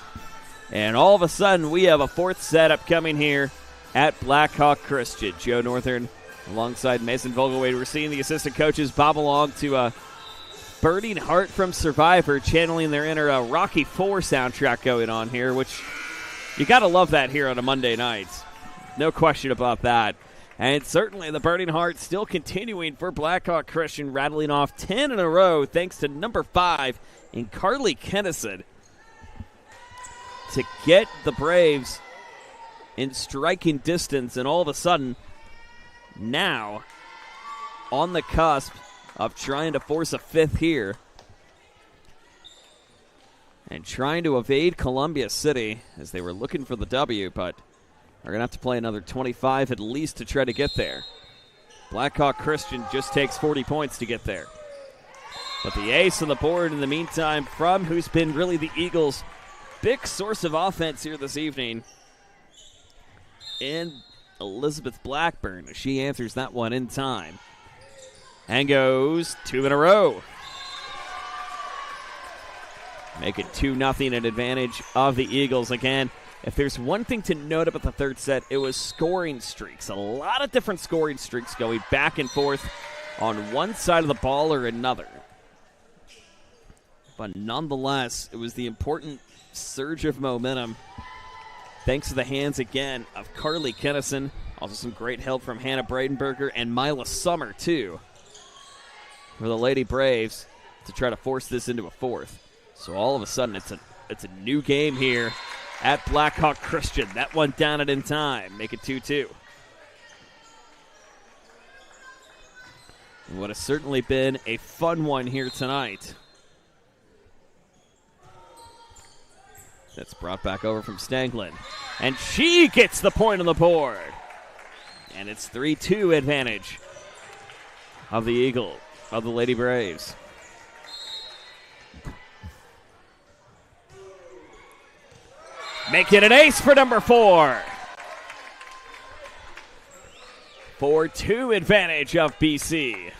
And all of a sudden, we have a fourth set upcoming here at Blackhawk Christian. Joe Northern alongside Mason Vogelwade. We're seeing the assistant coaches bob along to Burning Heart from Survivor, channeling their inner Rocky IV soundtrack going on here, which you got to love that here on a Monday night. No question about that. And certainly the Burning Heart still continuing for Blackhawk Christian, rattling off 10 in a row thanks to number 5 in Carly Kennison. to get the Braves in striking distance, and all of a sudden, now on the cusp of trying to force a fifth here and trying to evade Columbia City as they were looking for the W, but are going to have to play another 25 at least to try to get there. Blackhawk Christian just takes 40 points to get there. But the ace on the board in the meantime from who's been really the Eagles' big source of offense here this evening in Elizabeth Blackburn. She answers that one in time and goes 2 in a row. Make it 2-0 an advantage of the Eagles again. If there's one thing to note about the third set, it was scoring streaks. A lot of different scoring streaks going back and forth on one side of the ball or another. But nonetheless, it was the important surge of momentum thanks to the hands again of Carly Kennison. Also some great help from Hannah Bradenberger and Mila Summer, too, for the Lady Braves to try to force this into a fourth. So all of a sudden, it's a new game here at Blackhawk Christian. That one down it in time. Make it 2-2. What has certainly been a fun one here tonight. That's brought back over from Stanglin. And she gets the point on the board. And it's 3-2 advantage of the Eagle, of the Lady Braves. Making an ace for number 4. 4-2 advantage of BC.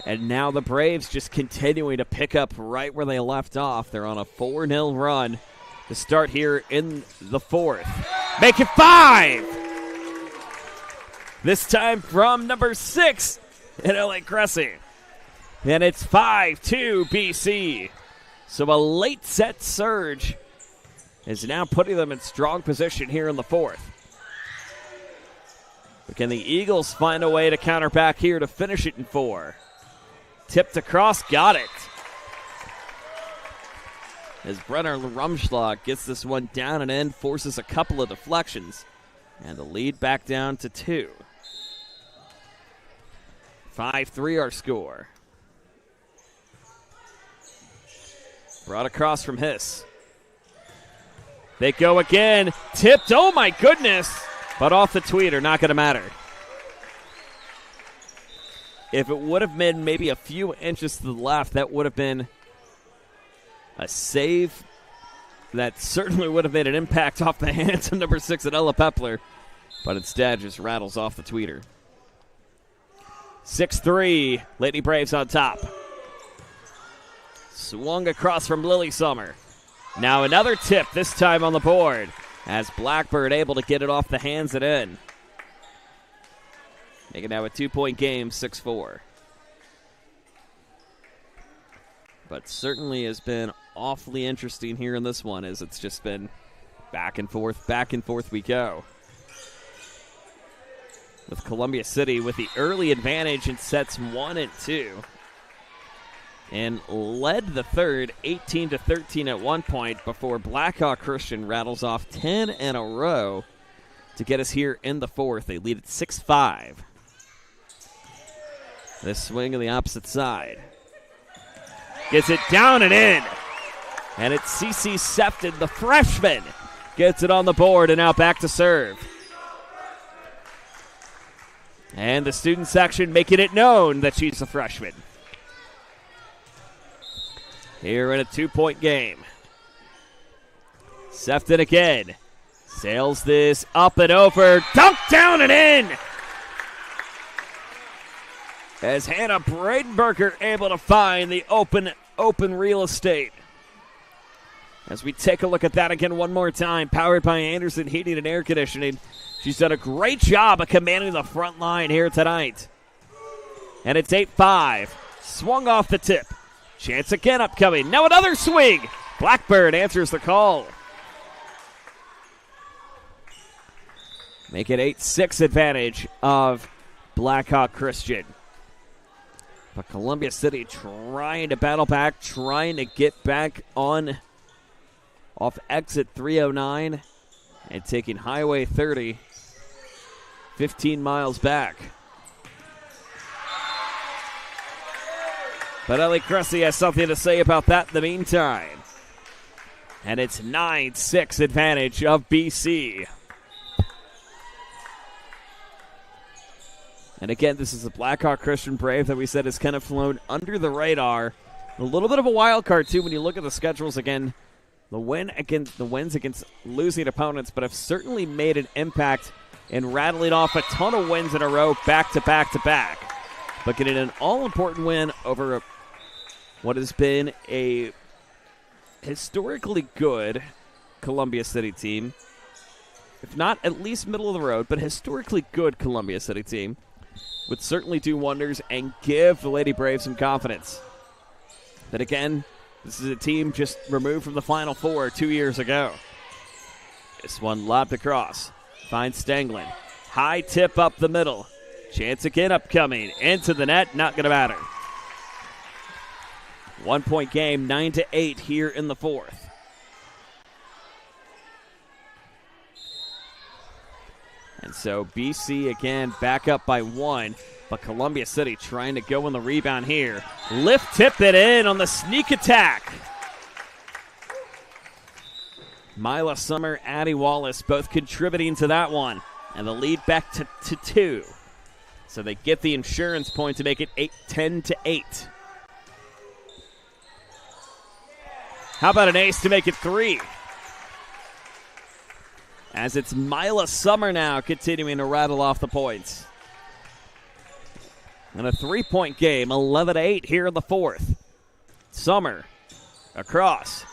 And now the Braves just continuing to pick up right where they left off. They're on a 4-0 run to start here in the fourth. Make it 5! This time from number 6 in LA Cressy. And it's 5-2 BC. So a late set surge is now putting them in strong position here in the fourth. But can the Eagles find a way to counter back here to finish it in 4? Tipped across, got it. As Brenner Rumschlag gets this one down and in, forces a couple of deflections. And the lead back down to 2. 5-3 our score. Brought across from Hiss. They go again. Tipped, oh my goodness. But off the tweeter, not going to matter. If it would have been maybe a few inches to the left, that would have been a save that certainly would have made an impact off the hands of number 6 Ella Pepler. But instead just rattles off the tweeter. 6-3, Lady Braves on top. Swung across from Lily Summer. Now another tip, this time on the board, as Blackbird able to get it off the hands and in. Making now a 2-point game, 6-4. But certainly has been awfully interesting here in this one, as it's just been back and forth we go. With Columbia City with the early advantage in sets 1 and 2. And led the third 18-13 at one point before Blackhawk Christian rattles off 10 in a row to get us here in the fourth. They lead at 6-5. This swing on the opposite side. Gets it down and in. And it's CeCe Sefton, the freshman, gets it on the board and now back to serve. And the student section making it known that she's a freshman. Here in a 2-point game. Sefton again. Sails this up and over. Dunk down and in. As Hannah Bradenberger able to find the open real estate. As we take a look at that again one more time. Powered by Anderson Heating and Air Conditioning. She's done a great job of commanding the front line here tonight. And it's 8-5. Swung off the tip. Chance again upcoming. Now another swing. Blackbird answers the call. Make it 8-6 advantage of Blackhawk Christian. But Columbia City trying to battle back, trying to get back on off exit 309 and taking Highway 30 15 miles back. But Ellie Cressy has something to say about that in the meantime. And it's 9-6 advantage of BC. And again, this is the Blackhawk Christian Brave that we said has kind of flown under the radar. A little bit of a wild card, too, when you look at the schedules again. The wins against losing opponents, but have certainly made an impact in rattling off a ton of wins in a row, back to back to back. But getting an all-important win over what has been a historically good Columbia City team. If not at least middle of the road, but historically good Columbia City team. Would certainly do wonders and give the Lady Braves some confidence. But again, this is a team just removed from the Final Four 2 years ago. This one lobbed across. Finds Stanglin. High tip up the middle. Chance again upcoming. Into the net. Not going to matter. 1 point game, 9-8 here in the fourth. And so BC again back up by 1, but Columbia City trying to go on the rebound here. Lift tip it in on the sneak attack. Mila Summer, Addie Wallace both contributing to that one. And the lead back to 2. So they get the insurance point to make it 10-8. How about an ace to make it 3? As it's Mila Summer now continuing to rattle off the points. And a 3-point game, 11-8 here in the fourth. Summer across.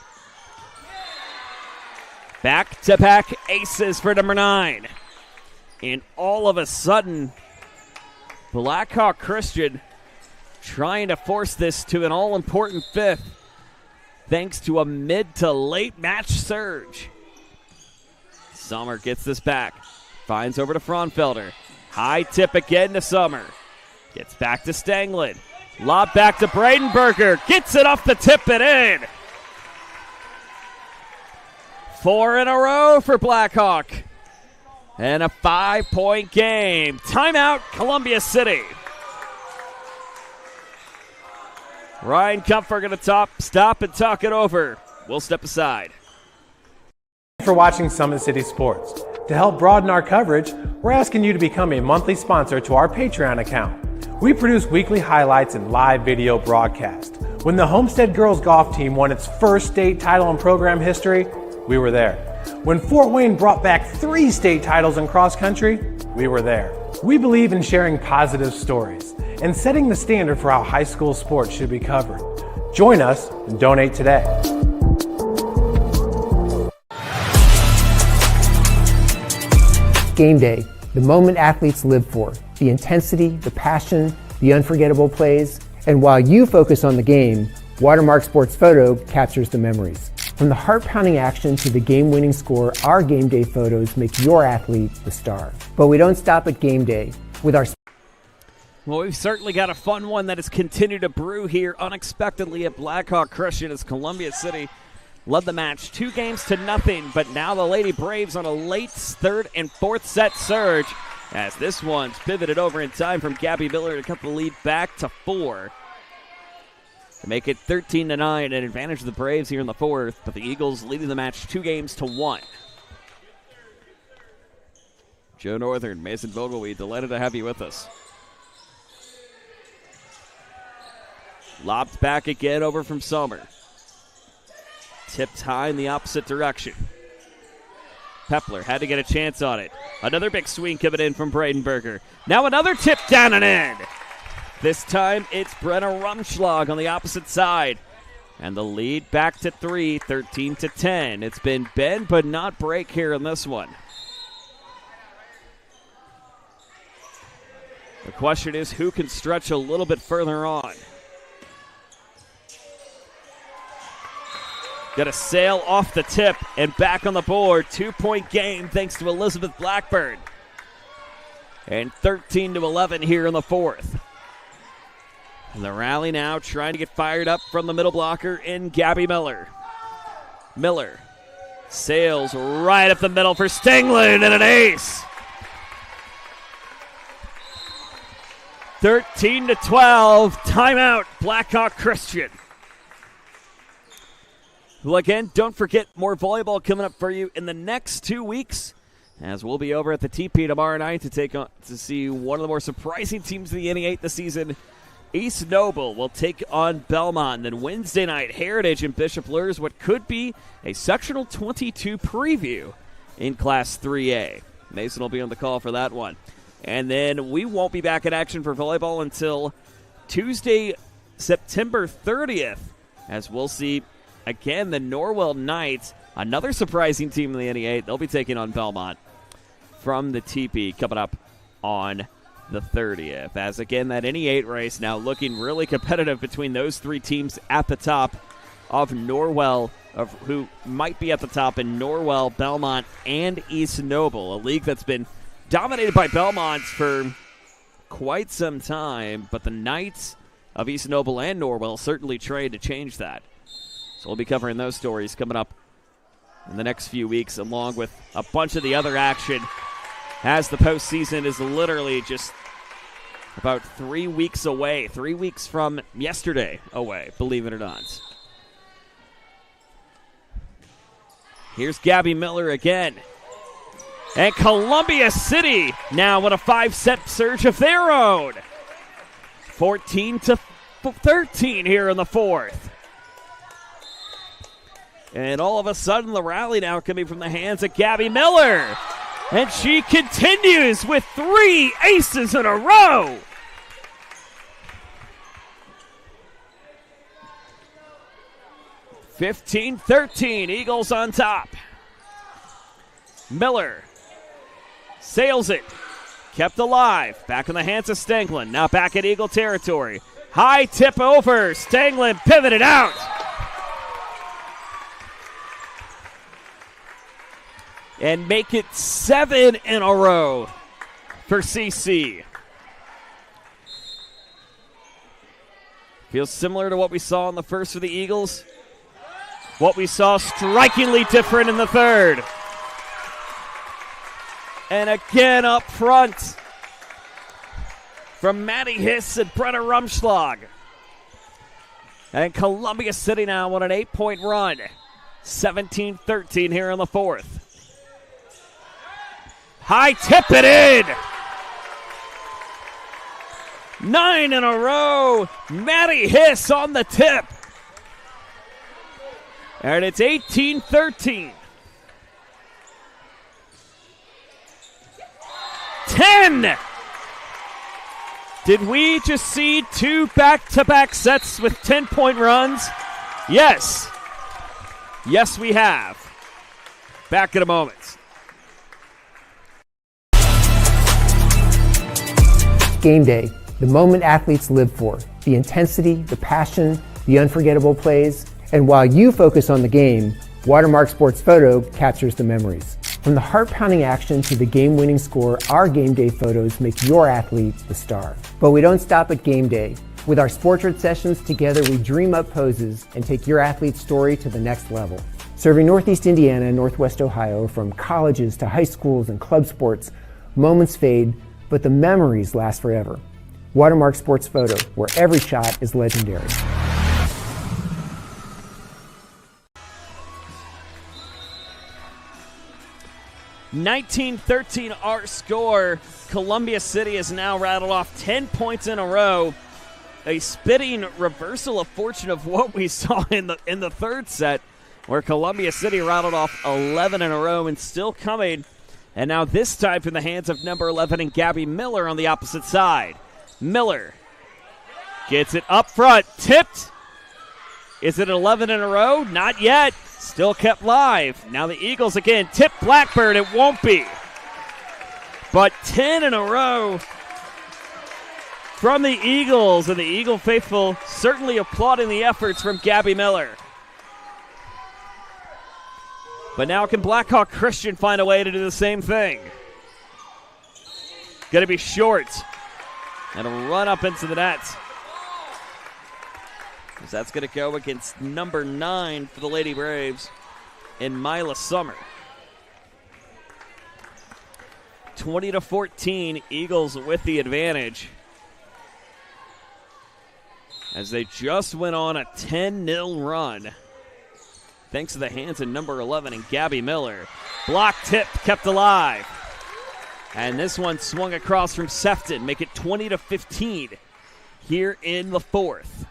Back-to-back aces for number 9. And all of a sudden, Blackhawk Christian trying to force this to an all-important 5th thanks to a mid to late match surge. Summer gets this back. Finds over to Fraunfelder. High tip again to Summer. Gets back to Stanglin. Lob back to Bradenberger. Gets it off the tip and in. 4 in a row for Blackhawk. And a 5-point game. Timeout, Columbia City. Ryan Kumpfer going to stop and talk it over. We'll step aside. Thanks for watching Summit City Sports. To help broaden our coverage, we're asking you to become a monthly sponsor to our Patreon account. We produce weekly highlights and live video broadcast. When the Homestead girls golf team won its first state title in program history, we were there. When Fort Wayne brought back 3 state titles in cross country, we were there. We believe in sharing positive stories and setting the standard for how high school sports should be covered. Join us and donate today. Game day, the moment athletes live for, the intensity, the passion, the unforgettable plays. And while you focus on the game, Watermark Sports Photo captures the memories. From the heart-pounding action to the game-winning score, our game day photos make your athlete the star. But we don't stop at game day. With our Well, we've certainly got a fun one that has continued to brew here unexpectedly at Blackhawk Christian as Columbia City led the match 2-0, but now the Lady Braves on a late 3rd and 4th set surge as this one's pivoted over in time from Gabby Miller to cut the lead back to 4. To make it 13-9, an advantage of the Braves here in the 4th, but the Eagles leading the match 2-1. Joe Northern, Mason Vogelweed, delighted to have you with us. Lobbed back again over from Sommer. Tipped high in the opposite direction. Pepler had to get a chance on it. Another big swing coming in from Bradenberger. Now another tip down and in. This time it's Brenna Rumschlag on the opposite side. And the lead back to 3, 13-10. It's been bend but not break here in this one. The question is who can stretch a little bit further on. Got a sail off the tip and back on the board. 2-point game thanks to Elizabeth Blackburn. And 13-11 here in the 4th. And the rally now trying to get fired up from the middle blocker in Gabby Miller. Miller sails right up the middle for Stenglund and an ace. 13-12, timeout, Blackhawk Christian. Well, again, don't forget more volleyball coming up for you in the next 2 weeks, as we'll be over at the TP tomorrow night to see one of the more surprising teams in the NE8 this season. East Noble will take on Belmont. And then Wednesday night, Heritage and Bishop lures what could be a sectional 22 preview in Class 3A. Mason will be on the call for that one. And then we won't be back in action for volleyball until Tuesday, September 30th, as we'll see, again, the Norwell Knights, another surprising team in the NE8. They'll be taking on Belmont from the TP coming up on the 30th. As, again, that NE8 race now looking really competitive between those three teams at the top of Norwell, of who might be at the top in Norwell, Belmont, and East Noble, a league that's been dominated by Belmont for quite some time, but the Knights of East Noble and Norwell certainly trying to change that. So we'll be covering those stories coming up in the next few weeks, along with a bunch of the other action, as the postseason is literally just about 3 weeks away, 3 weeks from yesterday away, believe it or not. Here's Gabby Miller again. And Columbia City now with a 5-set surge of their own. 14-13 here in the fourth. And all of a sudden, the rally now coming from the hands of Gabby Miller. And she continues with 3 aces in a row. (15-13), Eagles on top. Miller sails it. Kept alive. Back in the hands of Stenglund. Now back at Eagle territory. High tip over. Stenglund pivoted out. And make it 7 in a row for CC. Feels similar to what we saw in the first for the Eagles. What we saw strikingly different in the third. And again up front from Maddie Hiss and Brenna Rumschlag. And Columbia City now on an 8-point run. 17-13 here in the fourth. High tip it in. 9 in a row. Maddie Hiss on the tip. And it's 18-13. 10. Did we just see 2 back-to-back sets with 10-point runs? Yes. Yes, we have. Back in a moment. Game day, the moment athletes live for, the intensity, the passion, the unforgettable plays. And while you focus on the game, Watermark Sports Photo captures the memories. From the heart-pounding action to the game-winning score, our game day photos make your athlete the star. But we don't stop at game day. With our Sportrait sessions, together we dream up poses and take your athlete's story to the next level. Serving Northeast Indiana and Northwest Ohio, from colleges to high schools and club sports, moments fade, but the memories last forever. Watermark Sports Photo, where every shot is legendary. (19-13) our score. Columbia City has now rattled off 10 points in a row. A spitting reversal of fortune of what we saw in the third set, where Columbia City rattled off 11 in a row and still coming. And now this time from the hands of number 11 and Gabby Miller on the opposite side. Miller gets it up front, tipped. Is it 11 in a row? Not yet. Still kept live. Now the Eagles again tip Blackbird. It won't be. But 10 in a row from the Eagles, and the Eagle faithful certainly applauding the efforts from Gabby Miller. But now can Blackhawk Christian find a way to do the same thing? Going to be short. And a run up into the net. as that's going to go against number 9 for the Lady Braves in Mila Summer. 20-14, Eagles with the advantage, as they just went on a 10-0 run, thanks to the hands of number 11 and Gabby Miller. Block tip kept alive. And this one swung across from Sefton, make it 20-15 here in the fourth.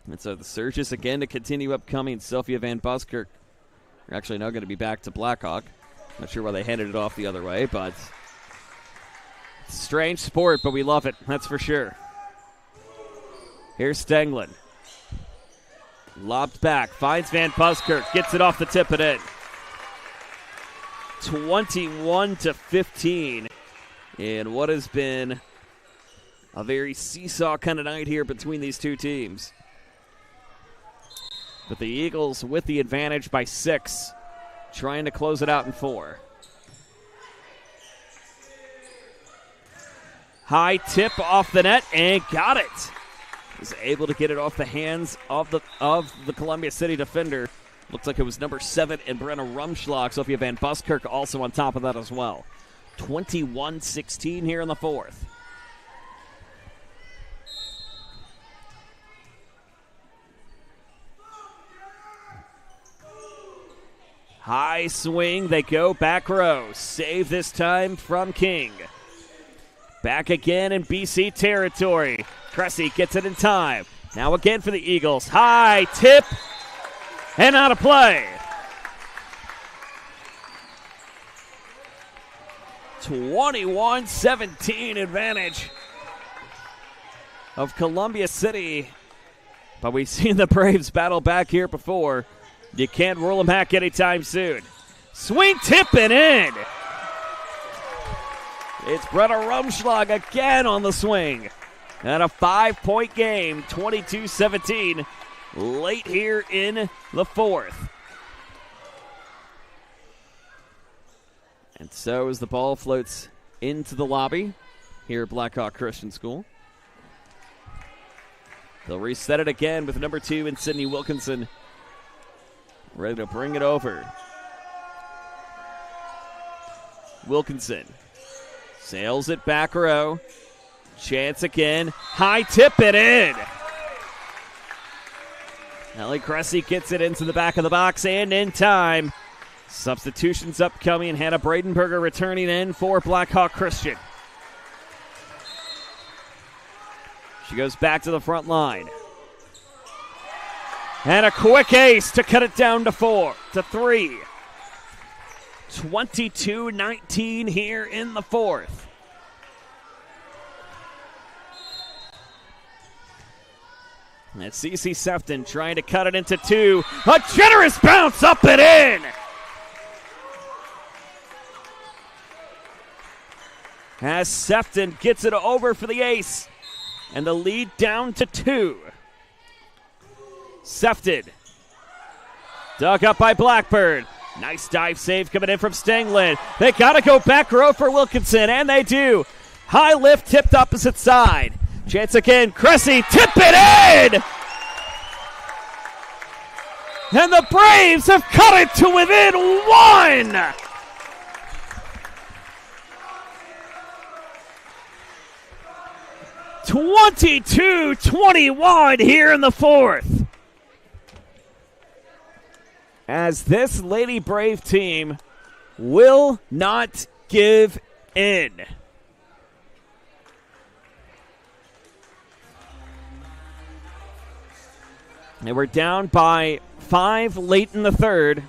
And so the surges again to continue upcoming. Sophia Van Buskirk are actually now going to be back to Blackhawk. Not sure why they handed it off the other way, but it's a strange sport, but we love it, that's for sure. Here's Stenglin. Lobbed back, finds Van Buskirk, gets it off the tip and in. 21-15 in what has been a very seesaw kind of night here between these two teams. But the Eagles with the advantage by 6, trying to close it out in 4. High tip off the net and got it. Was able to get it off the hands of the Columbia City defender. Looks like it was number 7 and Brenna Rumschlag. Sophia Van Buskirk also on top of that as well. 21-16 here in the fourth. High swing, they go back row. Save this time from King. Back again in BC territory. Cressy gets it in time. Now again for the Eagles. High tip and out of play. 21-17 advantage of Columbia City. But we've seen the Braves battle back here before. You can't roll them back anytime soon. Swing, tip, and in. It's Brenna Rumschlag again on the swing. And a 5-point game, 22-17, late here in the fourth. And so as the ball floats into the lobby here at Blackhawk Christian School, they'll reset it again with number 2 and Sydney Wilkinson ready to bring it over. Wilkinson sails it back row. Chance again. High tip it in. Ellie Cressy gets it into the back of the box and in time. Substitutions upcoming. Hannah Bradenberger returning in for Blackhawk Christian. She goes back to the front line. And a quick ace to cut it down to 3. 22-19 here in the fourth. And CC Sefton trying to cut it into 2. A generous bounce up and in. As Sefton gets it over for the ace. And the lead down to 2. Sefton dug up by Blackbird. Nice dive save coming in from Stenglin. They got to go back row for Wilkinson, and they do. High lift tipped opposite side. Chance again. Cressy, tip it in! And the Braves have cut it to within 1! (22-21) here in the fourth. As this Lady Brave team will not give in. They were down by 5 late in the third.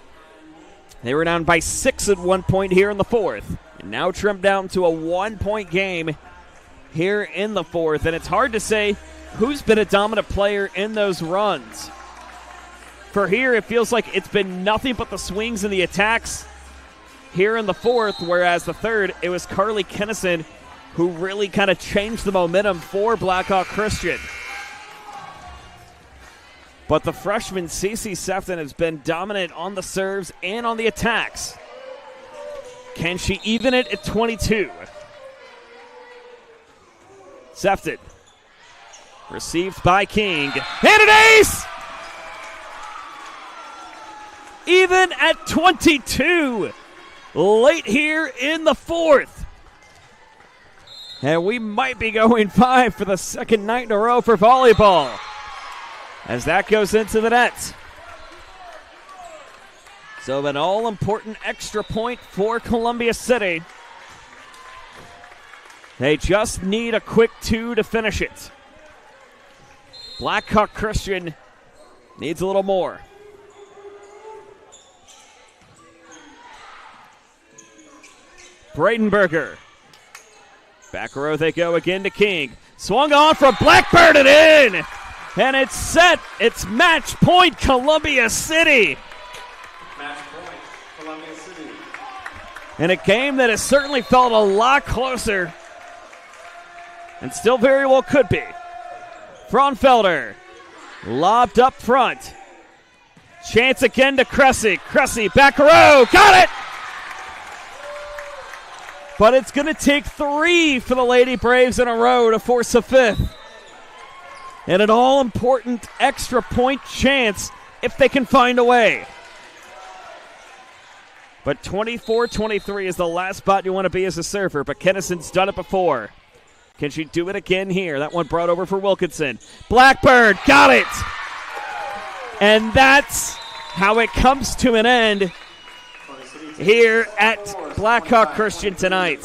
They were down by 6 at one point here in the fourth. And now trimmed down to a 1-point game here in the fourth. And it's hard to say who's been a dominant player in those runs. For here, it feels like it's been nothing but the swings and the attacks here in the fourth, whereas the third, it was Carly Kennison who really kind of changed the momentum for Blackhawk Christian. But the freshman CC Sefton has been dominant on the serves and on the attacks. Can she even it at 22? Sefton Received by King. And an ace! Even at 22. Late here in the fourth. And we might be going 5 for the second night in a row for volleyball. As that goes into the net. So an all-important extra point for Columbia City. They just need a quick 2 to finish it. Blackhawk Christian needs a little more. Bradenberger. Back row they go again to King. Swung on from Blackbird and in. And it's set. It's match point Columbia City. Match point Columbia City. In a game that has certainly felt a lot closer. And still very well could be. Fraunfelder. Lobbed up front. Chance again to Cressy. Cressy back row. Got it! But it's going to take 3 for the Lady Braves in a row to force a 5th. And an all-important extra point chance if they can find a way. But 24-23 is the last spot you want to be as a server. But Kennison's done it before. Can she do it again here? That one brought over for Wilkinson. Blackbird got it! And that's how it comes to an end here at Blackhawk Christian tonight.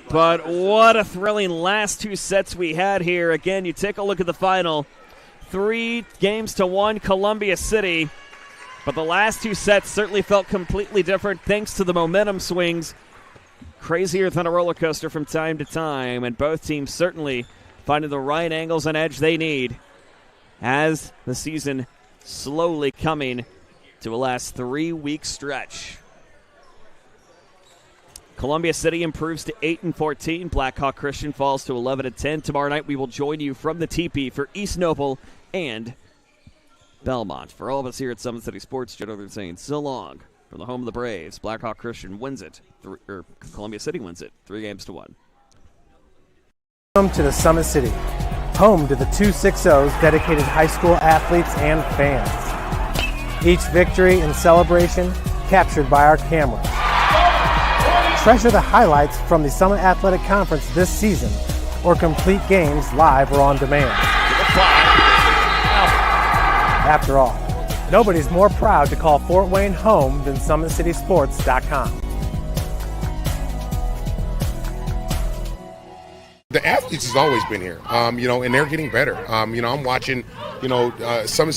But what a thrilling last 2 sets we had here. Again, you take a look at the final. 3-1 Columbia City. But the last 2 sets certainly felt completely different thanks to the momentum swings. Crazier than a roller coaster from time to time. And both teams certainly finding the right angles and edge they need as the season slowly coming to a last 3-week stretch. Columbia City improves to 8-14. Blackhawk Christian falls to 11-10. Tomorrow night we will join you from the teepee for East Noble and Belmont. For all of us here at Summit City Sports, Joe Northern saying so long from the home of the Braves. Blackhawk Christian wins it, or Columbia City wins it, 3-1. Welcome to the Summit City, home to the 260's dedicated high school athletes and fans. Each victory and celebration captured by our cameras. Treasure the highlights from the Summit Athletic Conference this season or complete games live or on demand. After all, nobody's more proud to call Fort Wayne home than SummitCitySports.com. The athletes has always been here, and they're getting better. I'm watching, Summit City